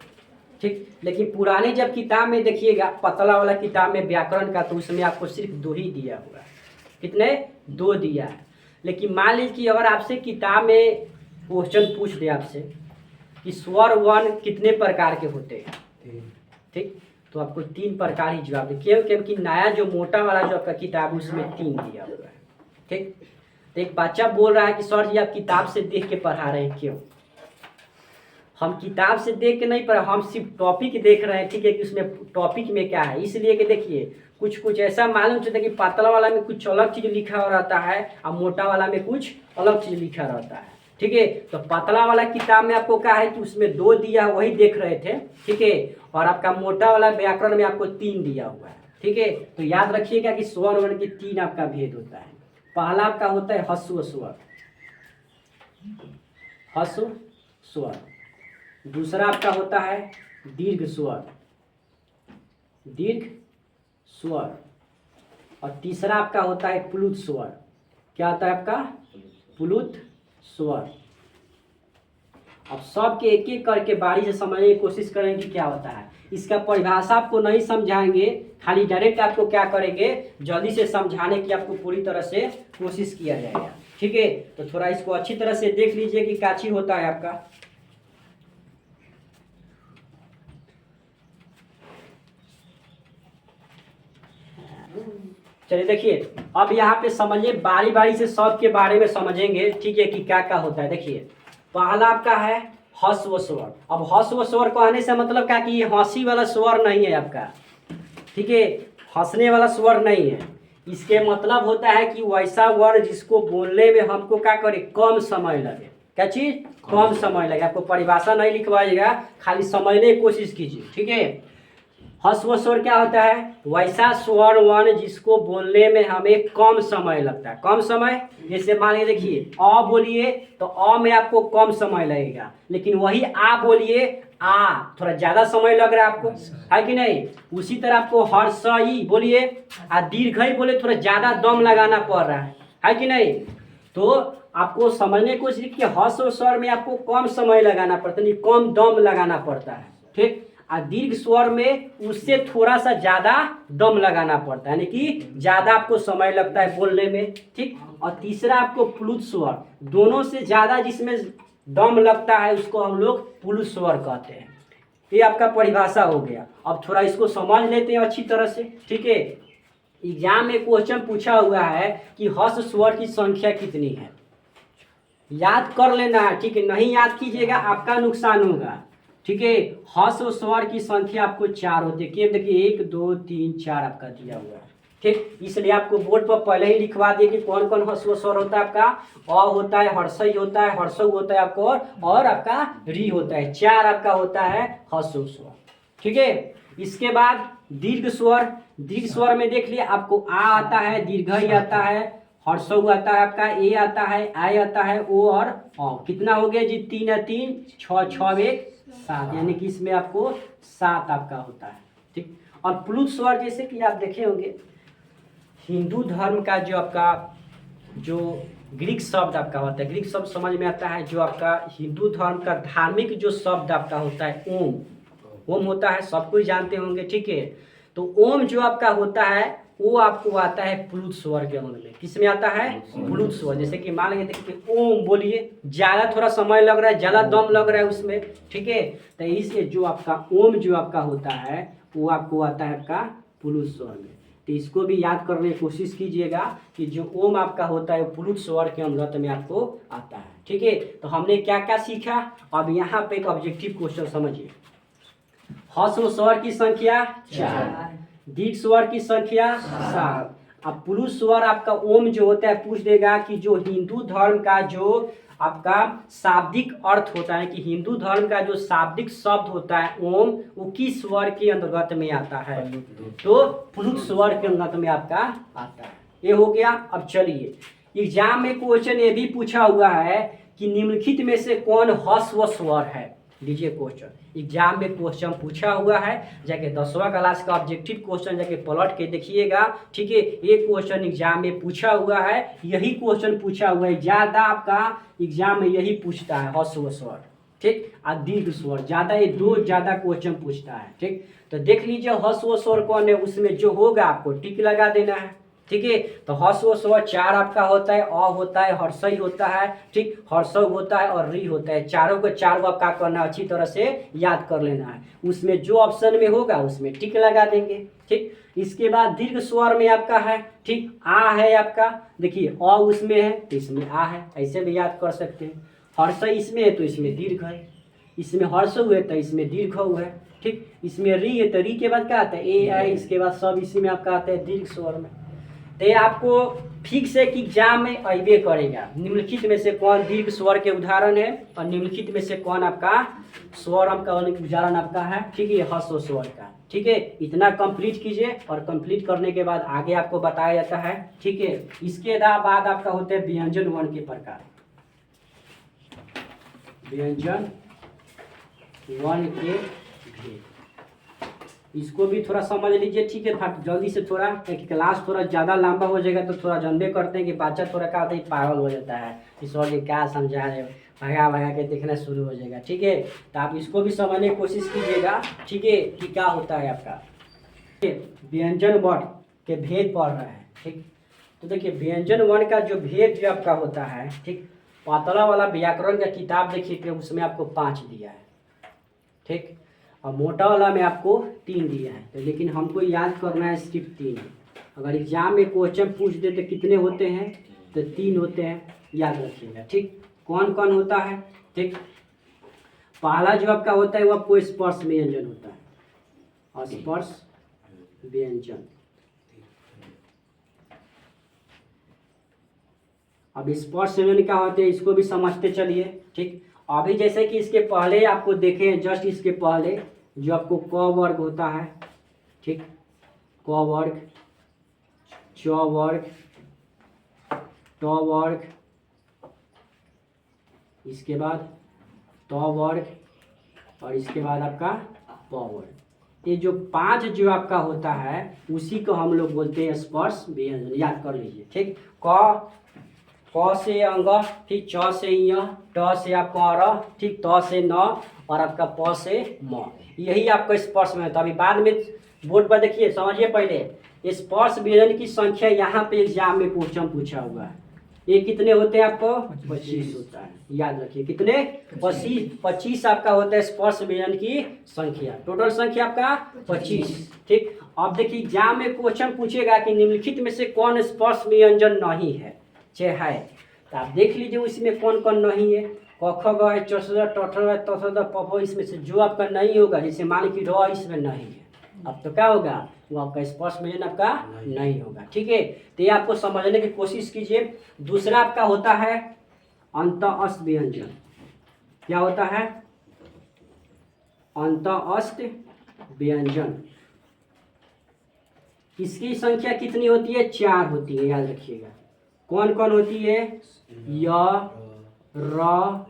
[SPEAKER 1] ठीक। लेकिन पुराने जब किताब में देखिएगा, पतला वाला किताब में व्याकरण का, तो उसमें आपको सिर्फ 2 ही दिया हुआ है। कितने? 2 दिया है। लेकिन मान लीजिए कि अगर आपसे किताब में क्वेश्चन पूछ दे आपसे कि स्वर वर्ण कितने प्रकार के होते हैं, ठीक, तो आपको 3 प्रकार ही जवाब दे, क्योंकि नया जो मोटा वाला जो आपका किताब है उसमें 3 दिया हुआ है, ठीक। तो एक बच्चा बोल रहा है कि सर जी आप किताब से देख के पढ़ा रहे हैं, क्यों? हम किताब से देख के नहीं पढ़ा, हम सिर्फ टॉपिक देख रहे हैं, ठीक है, कि उसमें टॉपिक में क्या है। इसलिए कि देखिए कुछ ऐसा मालूम चलता है कि पतला वाला में कुछ अलग चीज़ लिखा हो रहता है और मोटा वाला में कुछ अलग चीज़ लिखा रहता है, ठीक है। तो पतला वाला किताब में आपको क्या है कि उसमें 2 दिया, वही देख रहे थे, ठीक है। और आपका मोटा वाला व्याकरण में आपको 3 दिया हुआ है, ठीक है। तो याद रखिएगा कि स्वर वर्ण के 3 आपका भेद होता है। पहला आपका होता है ह्रस्व स्वर, ह्रस्व स्वर। दूसरा आपका होता है दीर्घ स्वर, दीर्घ स्वर। और तीसरा आपका होता है प्लुत स्वर। क्या होता है आपका? प्लुत स्वर। अब सबके एक एक करके बारी से समझने की कोशिश करेंगे कि क्या होता है। इसका परिभाषा आपको नहीं समझाएंगे, खाली डायरेक्ट आपको क्या करेंगे, जल्दी से समझाने की आपको पूरी तरह से कोशिश किया जाएगा, ठीक है। तो थोड़ा इसको अच्छी तरह से देख लीजिए कि क्या चीज होता है आपका। चलिए देखिए, अब यहाँ पे समझिए, बारी बारी से सब के बारे में समझेंगे, ठीक है, कि क्या क्या होता है। देखिए पहला आपका है ह्रस्व स्वर। अब ह्रस्व स्वर कहने से मतलब क्या कि ये हंसी वाला स्वर नहीं है आपका, ठीक है, हंसने वाला स्वर नहीं है। इसके मतलब होता है कि वैसा वर्ण जिसको बोलने में हमको क्या करे, कम समय लगे। क्या चीज? कम समय लगे। आपको परिभाषा नहीं लिखवाइएगा, खाली समझने की कोशिश कीजिए, ठीक है। ह्रस्व स्वर क्या होता है? वैसा स्वर वर्ण जिसको बोलने में हमें कम समय लगता है। कम समय, जैसे मान लीजिए देखिए अ बोलिए तो अ में आपको कम समय लगेगा, लेकिन वही आ बोलिए, आ थोड़ा ज्यादा समय लग रहा है आपको, है कि नहीं। उसी तरह आपको हर्षई बोलिए आ दीर्घई बोले थोड़ा ज्यादा दम लगाना पड़ रहा है कि नहीं। तो आपको समझने की कोशिश कि ह्रस्व स्वर में आपको कम समय लगाना पड़ता है, कम दम लगाना पड़ता है, ठीक। और दीर्घ स्वर में उससे थोड़ा सा ज्यादा दम लगाना पड़ता है, यानी कि ज्यादा आपको समय लगता है बोलने में, ठीक। और तीसरा आपको प्लुत स्वर, दोनों से ज्यादा जिसमें दम लगता है उसको हम लोग प्लुत स्वर कहते हैं। ये आपका परिभाषा हो गया। अब थोड़ा इसको समझ लेते हैं अच्छी तरह से, ठीक है। एग्जाम में क्वेश्चन पूछा हुआ है कि ह्रस्व स्वर की संख्या कितनी है, याद कर लेना है, ठीक है। नहीं याद कीजिएगा आपका नुकसान होगा, ठीक है। ह्रस्व स्वर की संख्या आपको 4 होती है। देखिए 1 2 3 4 आपका दिया हुआ है, ठीक। इसलिए आपको बोर्ड पर पहले ही लिखवा दिए कि कौन कौन ह्रस्व स्वर होता है आपका। अ होता है, हर्षई होता है, हर्षऊ होता है आपको, और आपका री होता है। 4 आपका होता है ह्रस्व स्वर, ठीक है। इसके बाद दीर्घ स्वर। दीर्घ स्वर में देख लिए आपको आ आता है, दीर्घई आता है, हर्षऊ आता है आपका, ए आता है, आय आता है, ओ और औ। कितना हो गया जी? 3 3 6 6 1 7, यानी कि इसमें आपको 7 आपका होता है, ठीक। और प्लुत स्वर जैसे कि आप देखे होंगे हिंदू धर्म का जो आपका जो ग्रीक शब्द आपका होता है, ग्रीक शब्द समझ में आता है, जो आपका हिंदू धर्म का धार्मिक जो शब्द आपका होता है ओम, ओम होता है, सब कोई जानते होंगे, ठीक है। तो ओम जो आपका होता है वो आपको आता है प्लुत स्वर के अंग में। किस में आता है? प्लुत स्वर। जैसे कि मान लीजिए देखिए ओम बोलिए, ज़्यादा थोड़ा समय लग रहा है, ज़्यादा दम लग रहा है उसमें, ठीक है। तो इसलिए जो आपका ओम जो आपका होता है वो आपको आता है आपका प्लुत स्वर में। तो इसको भी याद करने की कोशिश कीजिएगा कि जो ओम आपका होता है वो प्लुत स्वर के अंतर्गत में आपको आता है, ठीक है। तो हमने क्या क्या सीखा, अब यहाँ पे एक ऑब्जेक्टिव क्वेश्चन समझिए। ह्रस्व स्वर की संख्या 4, दीर्घ स्वर की संख्या 7। अब प्लुत स्वर आपका ओम जो होता है पूछ देगा कि जो हिंदू धर्म का जो आपका शाब्दिक अर्थ होता है, कि हिंदू धर्म का जो शाब्दिक शब्द होता है ओम, वो किस स्वर के अंतर्गत में आता है? तो प्लुत स्वर के अंतर्गत में आपका आता है। ये हो गया। अब चलिए एग्जाम में क्वेश्चन ये भी पूछा हुआ है कि निम्नलिखित में से कौन ह्रस्व स्वर है। लीजिए क्वेश्चन, एग्जाम में क्वेश्चन पूछा हुआ है, जाके 10वां क्लास का ऑब्जेक्टिव क्वेश्चन जाके पलट के देखिएगा, ठीक है। ये क्वेश्चन एग्जाम में पूछा हुआ है, यही क्वेश्चन पूछा हुआ है, ज़्यादा आपका एग्जाम में यही पूछता है ह्रस्व स्वर, ठीक। और दीर्घ स्वर ज़्यादा, ये दो ज़्यादा क्वेश्चन पूछता है, ठीक। तो देख लीजिए ह्रस्व स्वर कौन है, उसमें जो होगा आपको टिक लगा देना है, ठीक है। तो ह्रस्व स्वर 4 आपका होता है, अ होता है, हर्षई होता है, ठीक, हर्षव होता है और री होता है। चारों को चार बार क्या करना है, अच्छी तरह से याद कर लेना है। उसमें जो ऑप्शन में होगा उसमें टिक लगा देंगे, ठीक। इसके बाद दीर्घ स्वर में आपका है, ठीक, आ है आपका, देखिए अ उसमें है तो इसमें आ है, ऐसे भी याद कर सकते हैं। हर्षई इसमें है तो इसमें दीर्घ है, इसमें हर्षव है तो इसमें दीर्घ है, ठीक। इसमें री है तो री के बाद क्या आता है ए आई, इसके बाद सब इसी में आपका आता है दीर्घ स्वर में। तो आपको फिक्स है कि एग्जाम में अबे करेगा निम्नलिखित में से कौन दीर्घ स्वर के उदाहरण है और निम्नलिखित में से कौन आपका स्वर का उदाहरण आपका है, ठीक है, ह्रस्व स्वर का, ठीक है। इतना कंप्लीट कीजिए और कंप्लीट करने के बाद आगे आपको बताया जाता है, ठीक है। इसके बाद आपका होता है व्यंजन वर्ण के प्रकार, व्यंजन वर्ण के भेद। इसको भी थोड़ा समझ लीजिए, ठीक है। फट जल्दी से, थोड़ा क्लास थोड़ा ज़्यादा लंबा हो जाएगा तो थोड़ा जानबे करते हैं कि बच्चा थोड़ा क्या होता है पागल हो जाता है, इस और क्या समझा रहे हो, भगा भगा के देखना शुरू हो जाएगा, ठीक है। तो आप इसको भी समझने की कोशिश कीजिएगा, ठीक है, कि क्या होता है आपका व्यंजन वर्ण के भेद पढ़ रहे हैं, ठीक। तो देखिए व्यंजन वर्ण का जो भेद जो आपका होता है, ठीक, पातला वाला व्याकरण का किताब देखिए कि उसमें आपको 5 दिया है, ठीक, और मोटा वाला में आपको 3 दिया है। तो लेकिन हमको याद करना है सिर्फ 3। अगर एग्जाम में क्वेश्चन पूछ दे तो कितने होते हैं, तो 3 होते हैं, याद रखिएगा, ठीक। कौन कौन होता है, ठीक। पहला जो आपका होता है वो आपको स्पर्श व्यंजन होता है, और स्पर्श व्यंजन। अब स्पर्श व्यंजन क्या होते हैं इसको भी समझते चलिए, ठीक। अभी जैसे कि इसके पहले आपको देखें, जस्ट इसके पहले जो आपको क वर्ग होता है, ठीक, क वर्ग, च वर्ग, ट वर्ग, इसके बाद त वर्ग, और इसके बाद आपका प वर्ग। ये जो 5 जो आपका होता है उसी को हम लोग बोलते हैं स्पर्श व्यंजन, याद कर लीजिए, ठीक। क से अंग, ठीक, च से य, ट से आपका र, ठीक, त से न, और आपका प से म, यही आपका स्पर्श में होता है। अभी बाद में बोर्ड पर देखिए, समझिए पहले स्पर्श व्यंजन की संख्या यहाँ पे एग्जाम में क्वेश्चन पूछा हुआ है। ये कितने होते हैं आपको? 25 होता है, याद रखिए कितने? 25 आपका होता है स्पर्श व्यंजन की संख्या, टोटल संख्या आपका 25, ठीक। अब देखिए एग्जाम में क्वेश्चन पूछेगा कि निम्नलिखित में से कौन स्पर्श व्यंजन नहीं है, चाहे है, तो आप देख लीजिए इसमें कौन कौन नहीं है। क ख ग है, च स ज ट ठ है, त थ द प फ, इसमें से जो आपका नहीं होगा, जैसे मान लीजिए र इसमें नहीं है, अब तो क्या होगा, वो आपका स्पर्श व्यंजन आपका नहीं होगा, ठीक है। तो ये आपको समझने की कोशिश कीजिए। दूसरा आपका होता है अंतःअस्त व्यंजन। क्या होता है? अंतःअस्त व्यंजन। इसकी संख्या कितनी होती है? 4 होती है, याद रखिएगा। कौन कौन होती है? य, र,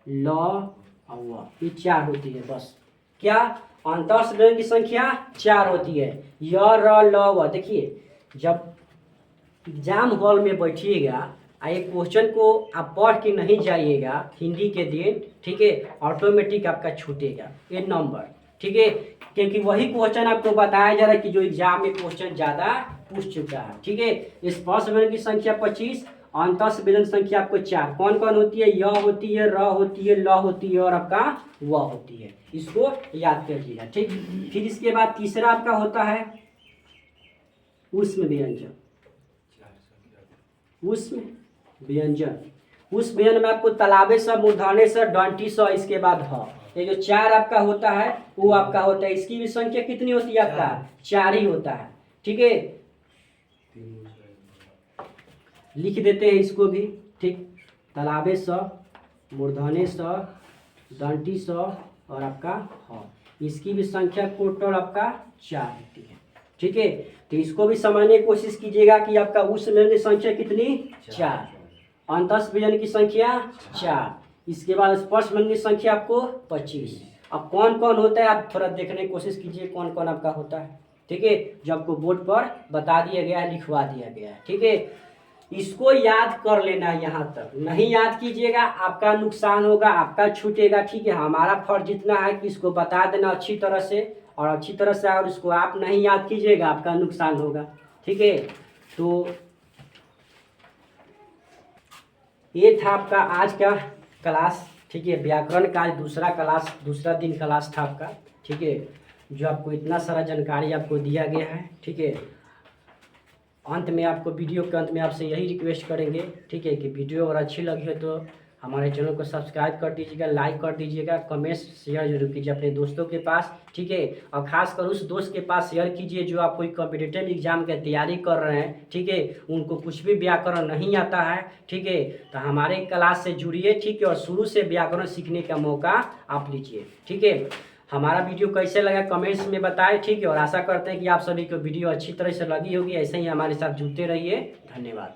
[SPEAKER 1] ल और व, ये 4 होती है बस। क्या? अंतस्थ व्यंजन की संख्या 4 होती है। य र ल व। देखिए जब एग्जाम हॉल में बैठिएगा एक क्वेश्चन को आप पढ़ के नहीं जाइएगा हिंदी के दिन, ठीक है, ऑटोमेटिक आपका छूटेगा ये नंबर, ठीक है, क्योंकि वही क्वेश्चन आपको बताया जा रहा है कि जो एग्जाम में क्वेश्चन ज़्यादा पूछ चुका है, ठीक है। स्पर्श व्यंजन की संख्या 25, अंतस्थ व्यंजन संख्या आपको 4 कौन कौन होती है? य होती है, र होती है, ल होती है और आपका व होती है। इसको याद करिएगा, ठीक। फिर इसके बाद तीसरा आपका होता है ऊष्म व्यंजन। ऊष्म व्यंजन, उस व्यंजन में आपको तालाबे स, मूर्धन्य स, दंती स, इसके बाद ह। ये जो 4 आपका होता है वो आपका होता है, इसकी भी संख्या कितनी होती है आपका? 4 ही होता है, ठीक है। लिख देते हैं इसको भी, ठीक। तालाबे स, मूर्धन्य स, दंती स और आपका ह, इसकी भी संख्या टोटल आपका 4 होती है, ठीक है। तो इसको भी समझने की कोशिश कीजिएगा कि आपका उस व्यंजन की संख्या कितनी? 4। अंतस्थ व्यंजन की संख्या 4, इसके बाद स्पर्श व्यंजन की संख्या आपको 25। अब कौन कौन होता है आप थोड़ा देखने की कोशिश कीजिए कौन कौन आपका होता है, ठीक है, जो आपको बोर्ड पर बता दिया गया है, लिखवा दिया गया है, ठीक है। इसको याद कर लेना है, यहाँ तक नहीं याद कीजिएगा आपका नुकसान होगा, आपका छूटेगा, ठीक है। हमारा फर्ज इतना है कि इसको बता देना अच्छी तरह से, और अच्छी तरह से अगर इसको आप नहीं याद कीजिएगा आपका नुकसान होगा, ठीक है। तो ये था आपका आज का क्लास, ठीक है। व्याकरण का आज दूसरा दिन क्लास था आपका, ठीक है, जो आपको इतना सारा जानकारी आपको दिया गया है, ठीक है। अंत में आपको वीडियो के अंत में आपसे यही रिक्वेस्ट करेंगे, ठीक है, कि वीडियो अगर अच्छी लगी हो तो हमारे चैनल को सब्सक्राइब कर दीजिएगा, लाइक कर दीजिएगा, कमेंट शेयर जरूर कीजिए अपने दोस्तों के पास, ठीक है। और खासकर उस दोस्त के पास शेयर कीजिए जो आप कोई कॉम्पिटिटिव एग्जाम की तैयारी कर रहे हैं, ठीक है, उनको कुछ भी व्याकरण नहीं आता है, ठीक है। तो हमारे क्लास से जुड़िए, ठीक है, और शुरू से व्याकरण सीखने का मौका आप लीजिए, ठीक है। हमारा वीडियो कैसे लगा कमेंट्स में बताएं, ठीक है, और आशा करते हैं कि आप सभी को वीडियो अच्छी तरह से लगी होगी। ऐसे ही हमारे साथ जुड़ते रहिए, धन्यवाद।